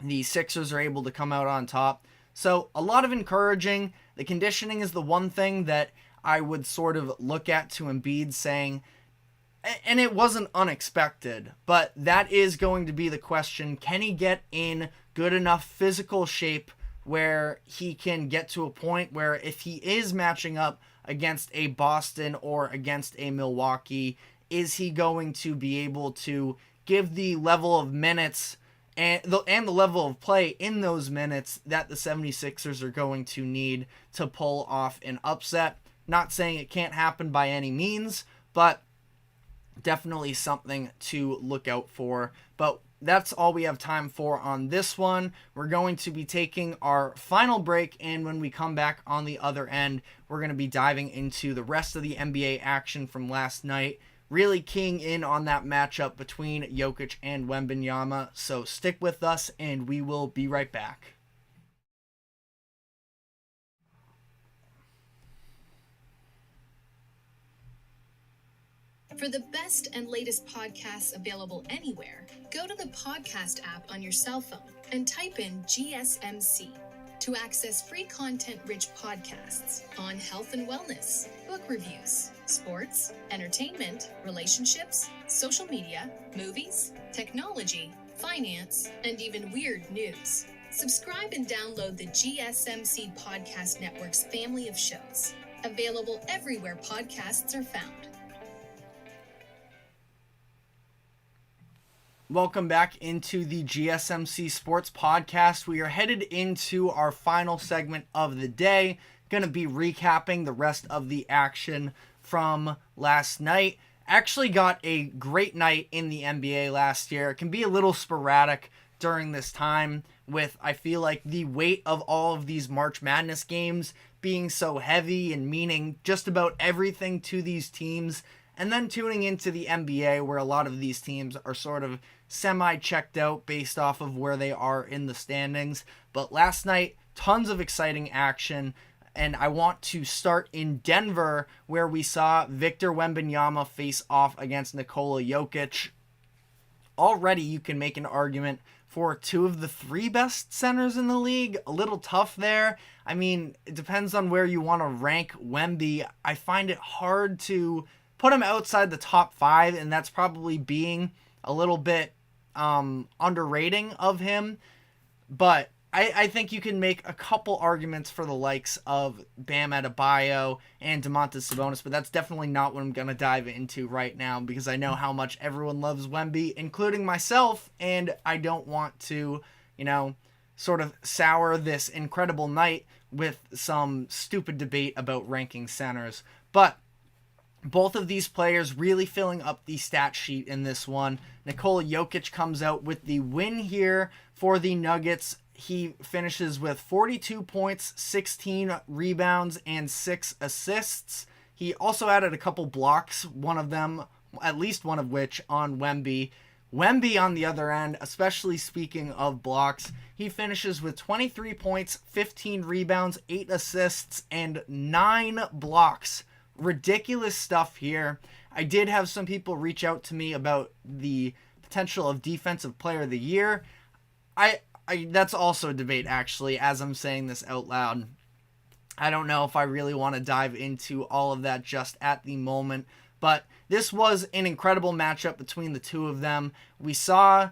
the Sixers are able to come out on top. So a lot of encouraging. The conditioning is the one thing that I would sort of look at to Embiid saying, and it wasn't unexpected, but that is going to be the question. Can he get in good enough physical shape where he can get to a point where if he is matching up against a Boston or against a Milwaukee, is he going to be able to give the level of minutes and the level of play in those minutes that the 76ers are going to need to pull off an upset? Not saying it can't happen by any means, but definitely something to look out for. But that's all we have time for on this one. We're going to be taking our final break, and when we come back on the other end, we're going to be diving into the rest of the NBA action from last night, really keying in on that matchup between Jokic and Wembanyama. So stick with us, and we will be right back. For the best and latest podcasts available anywhere, go to the podcast app on your cell phone and type in GSMC to access free content-rich podcasts on health and wellness, book reviews, sports, entertainment, relationships, social media, movies, technology, finance, and even weird news. Subscribe and download the GSMC Podcast Network's family of shows, available everywhere podcasts are found. Welcome back into the GSMC Sports Podcast. We are headed into our final segment of the day. Going to be recapping the rest of the action from last night. Actually got a great night in the NBA last year. It can be a little sporadic during this time with, I feel like, the weight of all of these March Madness games being so heavy and meaning just about everything to these teams. And then tuning into the NBA where a lot of these teams are sort of semi-checked out based off of where they are in the standings. But last night, tons of exciting action. And I want to start in Denver where we saw Victor Wembanyama face off against Nikola Jokic. Already you can make an argument for two of the three best centers in the league. A little tough there. I mean, it depends on where you want to rank Wemby. I find it hard to put him outside the top five, and that's probably being a little bit underrating of him. But I think you can make a couple arguments for the likes of Bam Adebayo and Domantas Sabonis, but that's definitely not what I'm going to dive into right now because I know how much everyone loves Wemby, including myself, and I don't want to, sort of sour this incredible night with some stupid debate about ranking centers. But both of these players really filling up the stat sheet in this one. Nikola Jokic comes out with the win here for the Nuggets. He finishes with 42 points, 16 rebounds, and 6 assists. He also added a couple blocks, one of them, at least one of which, on Wemby. Wemby, on the other end, especially speaking of blocks, he finishes with 23 points, 15 rebounds, 8 assists, and 9 blocks. Ridiculous stuff here. I did have some people reach out to me about the potential of Defensive Player of the Year. That's also a debate, actually, as I'm saying this out loud. I don't know if I really want to dive into all of that just at the moment, but this was an incredible matchup between the two of them. We saw,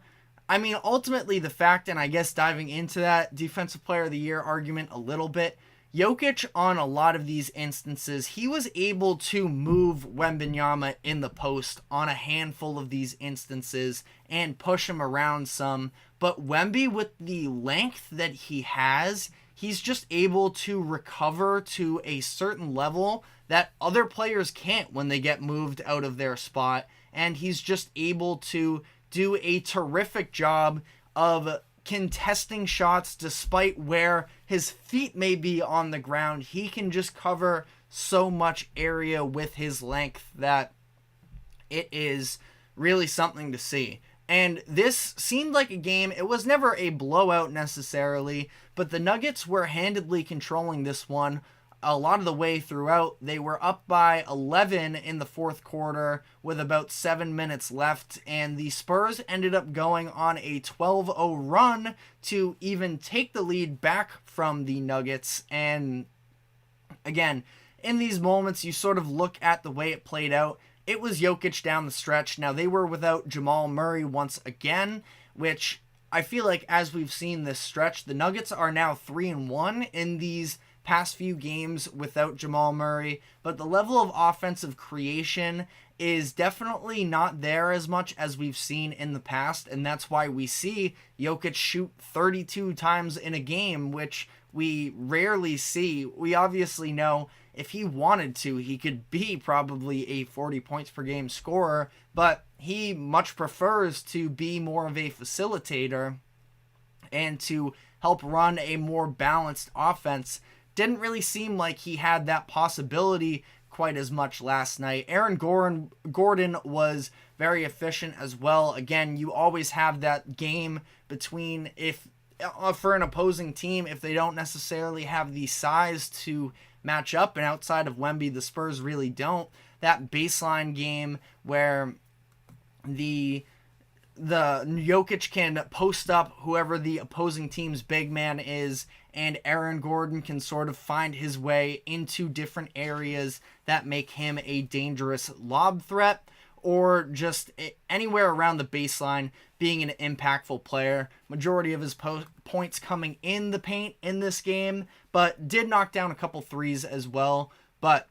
ultimately the fact, and I guess diving into that Defensive Player of the Year argument a little bit, Jokic, on a lot of these instances, he was able to move Wembanyama in the post on a handful of these instances and push him around some. But Wemby, with the length that he has, he's just able to recover to a certain level that other players can't when they get moved out of their spot. And he's just able to do a terrific job of contesting shots despite where his feet may be on the ground. He can just cover so much area with his length that it is really something to see. And this seemed like a game, it was never a blowout necessarily, but the Nuggets were handedly controlling this one a lot of the way throughout. They were up by 11 in the fourth quarter with about 7 minutes left, and the Spurs ended up going on a 12-0 run to even take the lead back from the Nuggets. And again, in these moments, you sort of look at the way it played out. It was Jokic down the stretch. Now, they were without Jamal Murray once again, which I feel like as we've seen this stretch, the Nuggets are now 3-1 in these past few games without Jamal Murray, but the level of offensive creation is definitely not there as much as we've seen in the past, and that's why we see Jokic shoot 32 times in a game, which we rarely see. We obviously know if he wanted to, he could be probably a 40 points per game scorer, but he much prefers to be more of a facilitator and to help run a more balanced offense. Didn't really seem like he had that possibility quite as much last night. Aaron Gordon was very efficient as well. Again, you always have that game between for an opposing team, if they don't necessarily have the size to match up, and outside of Wemby, the Spurs really don't. That baseline game where the Jokic can post up whoever the opposing team's big man is, and Aaron Gordon can sort of find his way into different areas that make him a dangerous lob threat, or just anywhere around the baseline being an impactful player. Majority of his points coming in the paint in this game, but did knock down a couple threes as well. But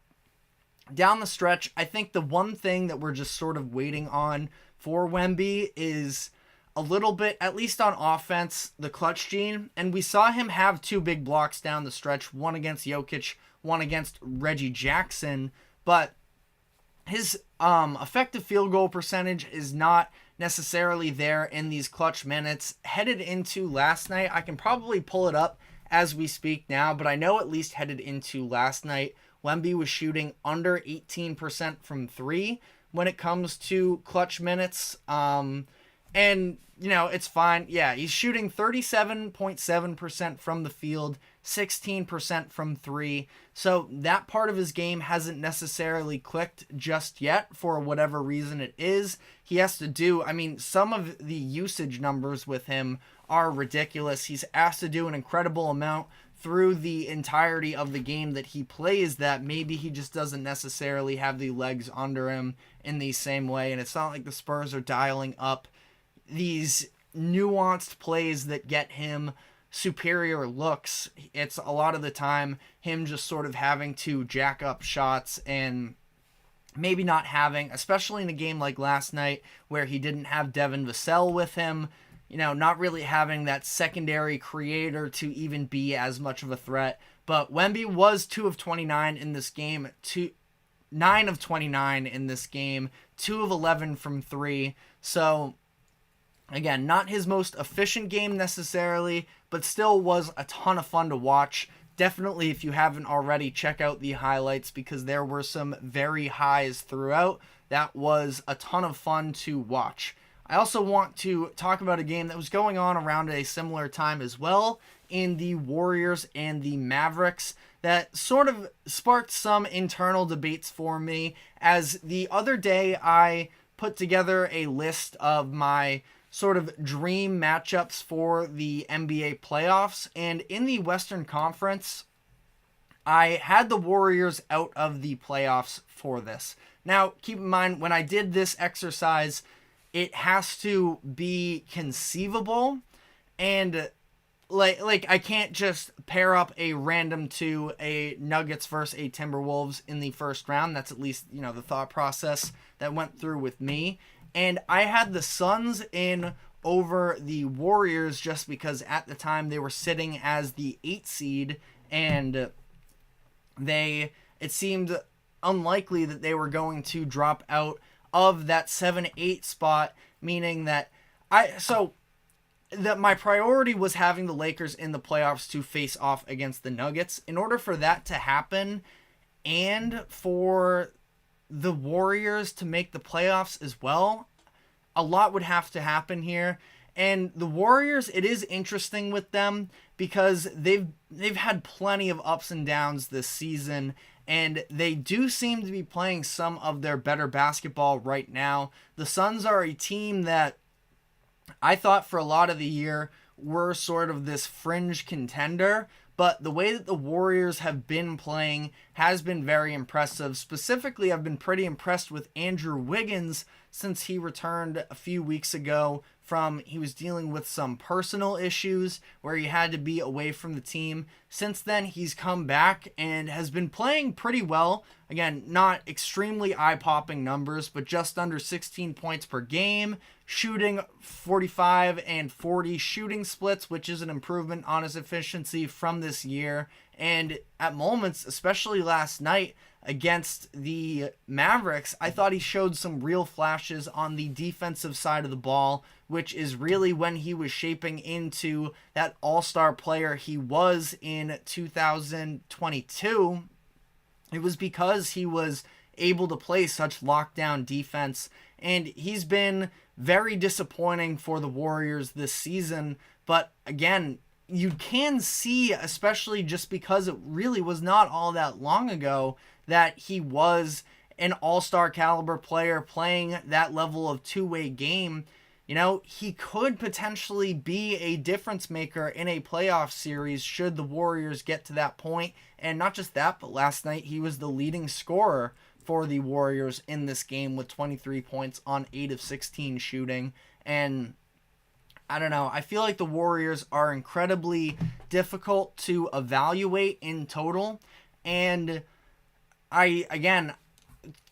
down the stretch, I think the one thing that we're just sort of waiting on for Wemby is a little bit, at least on offense, the clutch gene. And we saw him have two big blocks down the stretch, one against Jokic, one against Reggie Jackson. But his effective field goal percentage is not necessarily there in these clutch minutes. Headed into last night, I can probably pull it up as we speak now, but I know at least headed into last night, Wemby was shooting under 18% from three when it comes to clutch minutes. And, you know, it's fine. Yeah, he's shooting 37.7% from the field, 16% from three. So that part of his game hasn't necessarily clicked just yet for whatever reason it is. He has to do, I mean, some of the usage numbers with him are ridiculous. He's asked to do an incredible amount through the entirety of the game that he plays that maybe he just doesn't necessarily have the legs under him in the same way. And it's not like the Spurs are dialing up these nuanced plays that get him superior looks. It's a lot of the time him just sort of having to jack up shots and maybe not having, especially in a game like last night where he didn't have Devin Vassell with him, you know, not really having that secondary creator to even be as much of a threat. But Wemby was 2 of 29 in this game, 9 of 29 in this game, 2 of 11 from 3. So again, not his most efficient game necessarily, but still was a ton of fun to watch. Definitely, if you haven't already, check out the highlights because there were some very highs throughout. That was a ton of fun to watch. I also want to talk about a game that was going on around a similar time as well in the Warriors and the Mavericks that sort of sparked some internal debates for me, as the other day I put together a list of my sort of dream matchups for the NBA playoffs, and in the Western Conference, I had the Warriors out of the playoffs for this. Now, keep in mind, when I did this exercise, it has to be conceivable, and like I can't just pair up a random to a Nuggets versus a Timberwolves in the first round. That's at least, the thought process that went through with me. And I had the Suns in over the Warriors just because at the time they were sitting as the 8 seed, and it seemed unlikely that they were going to drop out of that 7-8 spot, meaning that my priority was having the Lakers in the playoffs to face off against the Nuggets. In order for that to happen and for the Warriors to make the playoffs as well, a lot would have to happen here. And the Warriors, it is interesting with them because they've had plenty of ups and downs this season, and they do seem to be playing some of their better basketball right now. The Suns are a team that I thought for a lot of the year were sort of this fringe contender, but the way that the Warriors have been playing has been very impressive. Specifically, I've been pretty impressed with Andrew Wiggins since he returned a few weeks ago he was dealing with some personal issues where he had to be away from the team. Since then, he's come back and has been playing pretty well. Again, not extremely eye-popping numbers, but just under 16 points per game, shooting 45 and 40 shooting splits, which is an improvement on his efficiency from this year. And at moments, especially last night against the Mavericks, I thought he showed some real flashes on the defensive side of the ball, which is really when he was shaping into that all-star player he was in 2022. It was because he was able to play such lockdown defense, and he's been very disappointing for the Warriors this season. But again, you can see, especially just because it really was not all that long ago, that he was an all-star caliber player playing that level of two-way game. He could potentially be a difference maker in a playoff series should the Warriors get to that point. And not just that, but last night he was the leading scorer for the Warriors in this game with 23 points on 8 of 16 shooting. And I don't know, I feel like the Warriors are incredibly difficult to evaluate in total. And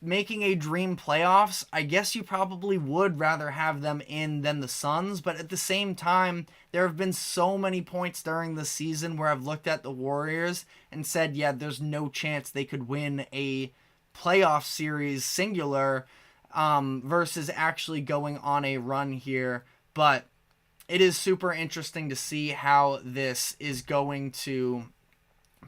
making a dream playoffs, I guess you probably would rather have them in than the Suns, but at the same time, there have been so many points during the season where I've looked at the Warriors and said, yeah, there's no chance they could win a playoff series singular versus actually going on a run here. But it is super interesting to see how this is going to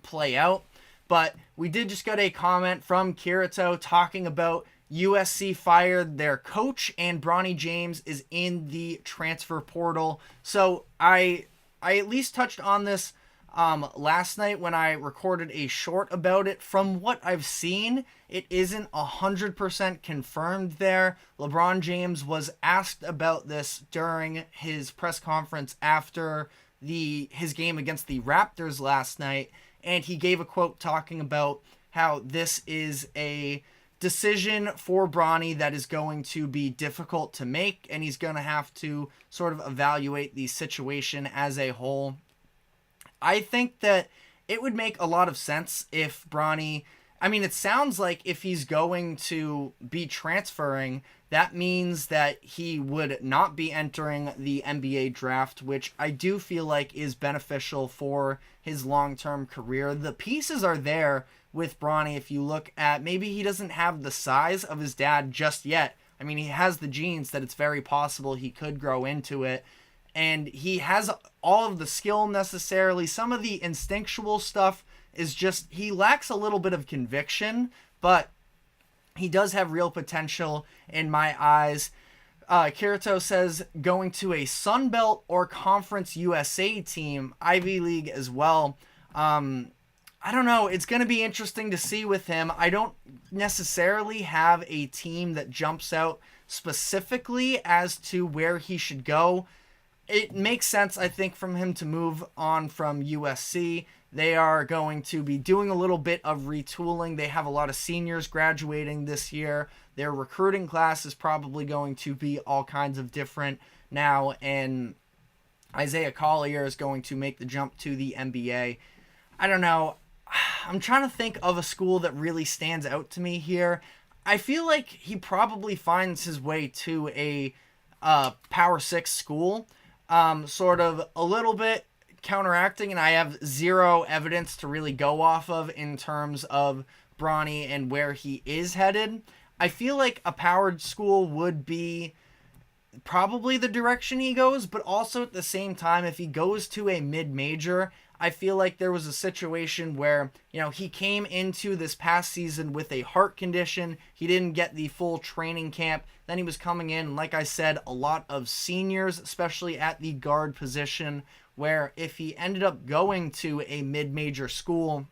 play out. But we did just get a comment from Kirito talking about USC fired their coach and Bronny James is in the transfer portal. So I at least touched on this last night when I recorded a short about it. From what I've seen, it isn't 100% confirmed there. LeBron James was asked about this during his press conference after his game against the Raptors last night. And he gave a quote talking about how this is a decision for Bronny that is going to be difficult to make, and he's going to have to sort of evaluate the situation as a whole. I think that it would make a lot of sense if Bronny... it sounds like if he's going to be transferring, that means that he would not be entering the NBA draft, which I do feel like is beneficial for his long-term career. The pieces are there with Bronny. If you look at, maybe he doesn't have the size of his dad just yet. He has the genes that it's very possible he could grow into it. And he has all of the skill necessarily. Some of the instinctual stuff is just, he lacks a little bit of conviction, but he does have real potential in my eyes. Kirito says going to a Sun Belt or Conference USA team, Ivy League as well. I don't know. It's going to be interesting to see with him. I don't necessarily have a team that jumps out specifically as to where he should go. It makes sense, I think, from him to move on from USC. They are going to be doing a little bit of retooling. They have a lot of seniors graduating this year. Their recruiting class is probably going to be all kinds of different now. And Isaiah Collier is going to make the jump to the NBA. I don't know. I'm trying to think of a school that really stands out to me here. I feel like he probably finds his way to a Power 6 school, sort of a little bit counteracting, and I have zero evidence to really go off of in terms of Bronny and where he is headed. I feel like a powered school would be probably the direction he goes, but also at the same time, if he goes to a mid-major, I feel like there was a situation where, he came into this past season with a heart condition. He didn't get the full training camp. Then he was coming in, like I said, a lot of seniors, especially at the guard position, where if he ended up going to a mid-major school,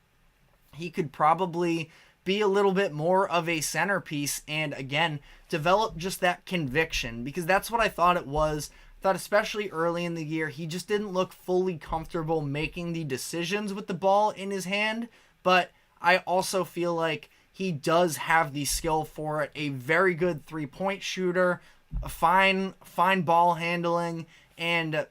he could probably be a little bit more of a centerpiece and, again, develop just that conviction, because that's what I thought it was. I thought especially early in the year, he just didn't look fully comfortable making the decisions with the ball in his hand, but I also feel like he does have the skill for it. A very good three-point shooter, a fine ball handling, and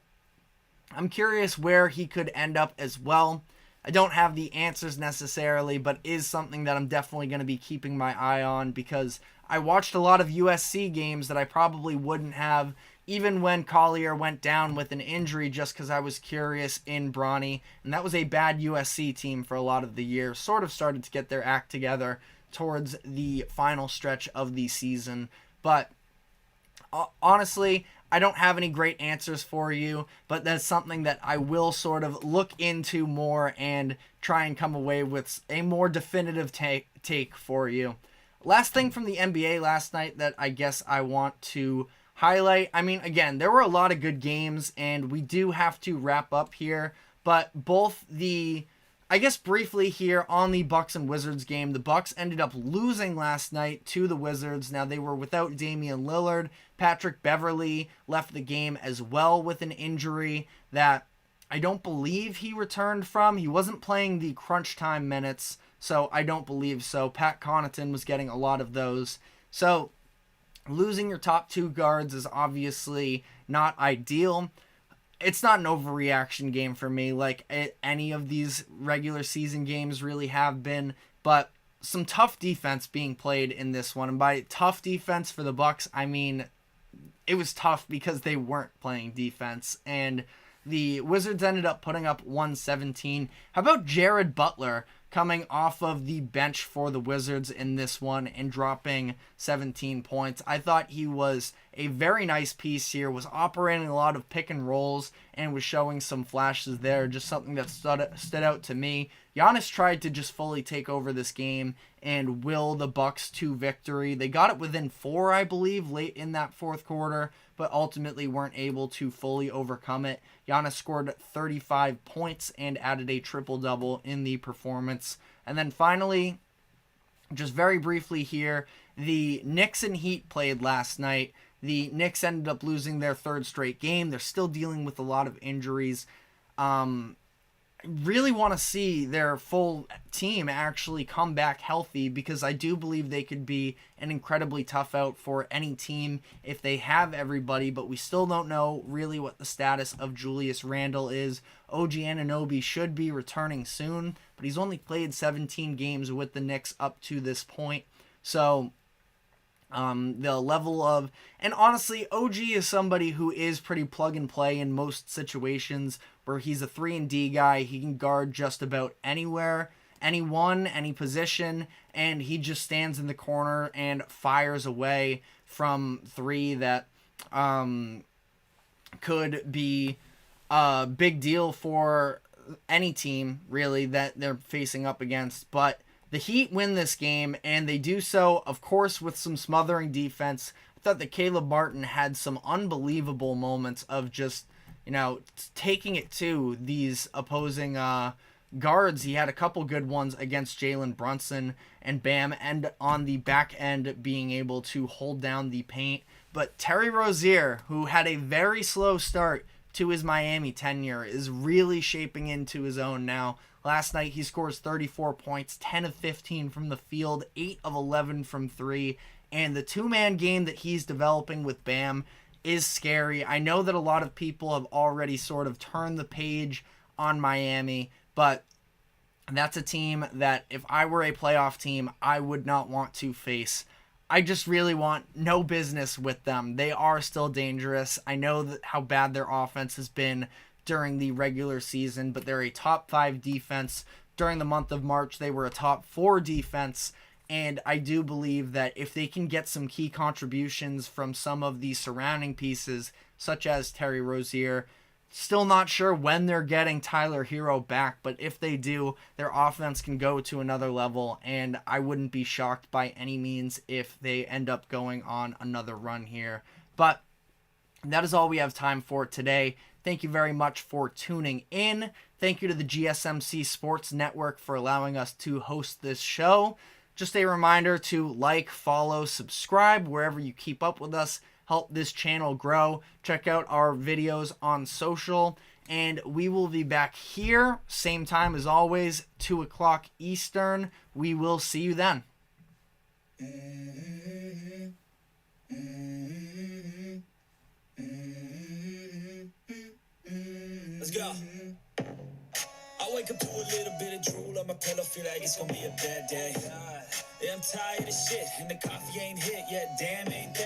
I'm curious where he could end up as well. I don't have the answers necessarily, but is something that I'm definitely going to be keeping my eye on, because I watched a lot of USC games that I probably wouldn't have even when Collier went down with an injury, just because I was curious in Bronny. And that was a bad USC team for a lot of the year. Sort of started to get their act together towards the final stretch of the season. But honestly, I don't have any great answers for you, but that's something that I will sort of look into more and try and come away with a more definitive take for you. Last thing from the NBA last night that I guess I want to highlight. I mean, again, there were a lot of good games, and we do have to wrap up here, but I guess briefly here on the Bucks and Wizards game, the Bucks ended up losing last night to the Wizards. Now, they were without Damian Lillard. Patrick Beverley left the game as well with an injury that I don't believe he returned from. He wasn't playing the crunch time minutes, so I don't believe so. Pat Connaughton was getting a lot of those. So, losing your top two guards is obviously not ideal. It's not an overreaction game for me like any of these regular season games really have been, but some tough defense being played in this one. And by tough defense for the Bucks, I mean it was tough because they weren't playing defense, and the Wizards ended up putting up 117. How about Jared Butler coming off of the bench for the Wizards in this one and dropping 17 points? I thought he was a very nice piece here, was operating a lot of pick and rolls and was showing some flashes there, just something that stood out to me. Giannis tried to just fully take over this game and will the Bucks to victory. They got it within 4, I believe, late in that fourth quarter, but ultimately weren't able to fully overcome it. Giannis scored 35 points and added a triple-double in the performance. And then finally, just very briefly here, the Knicks and Heat played last night. The Knicks ended up losing their third straight game. They're still dealing with a lot of injuries. Really want to see their full team actually come back healthy, because I do believe they could be an incredibly tough out for any team if they have everybody, but we still don't know really what the status of Julius Randle is. OG Anunoby should be returning soon, but he's only played 17 games with the Knicks up to this point. So the level of, and honestly, OG is somebody who is pretty plug and play in most situations, where he's a 3-and-D guy. He can guard just about anywhere, anyone, any position, and he just stands in the corner and fires away from three that could be a big deal for any team, really, that they're facing up against. But the Heat win this game, and they do so, of course, with some smothering defense. I thought that Caleb Martin had some unbelievable moments of just, taking it to these opposing guards. He had a couple good ones against Jalen Brunson and Bam, and on the back end being able to hold down the paint. But Terry Rozier, who had a very slow start to his Miami tenure, is really shaping into his own now. Last night he scores 34 points, 10 of 15 from the field, 8 of 11 from 3, and the two-man game that he's developing with Bam, is scary. I know that a lot of people have already sort of turned the page on Miami, but that's a team that if I were a playoff team, I would not want to face. I just really want no business with them. They are still dangerous. I know that how bad their offense has been during the regular season, but they're a top 5 defense. During the month of March, they were a top 4 defense, and I do believe that if they can get some key contributions from some of the surrounding pieces, such as Terry Rozier, still not sure when they're getting Tyler Hero back, but if they do, their offense can go to another level, and I wouldn't be shocked by any means if they end up going on another run here. But that is all we have time for today. Thank you very much for tuning in. Thank you to the GSMC Sports Network for allowing us to host this show. Just a reminder to like, follow, subscribe wherever you keep up with us. Help this channel grow. Check out our videos on social. And we will be back here, same time as always, 2 o'clock Eastern. We will see you then. Let's go. I wake up to a little bit of drool on my pillow, feel like it's gonna be a bad day. Yeah, I'm tired of shit, and the coffee ain't hit yet, damn, ain't that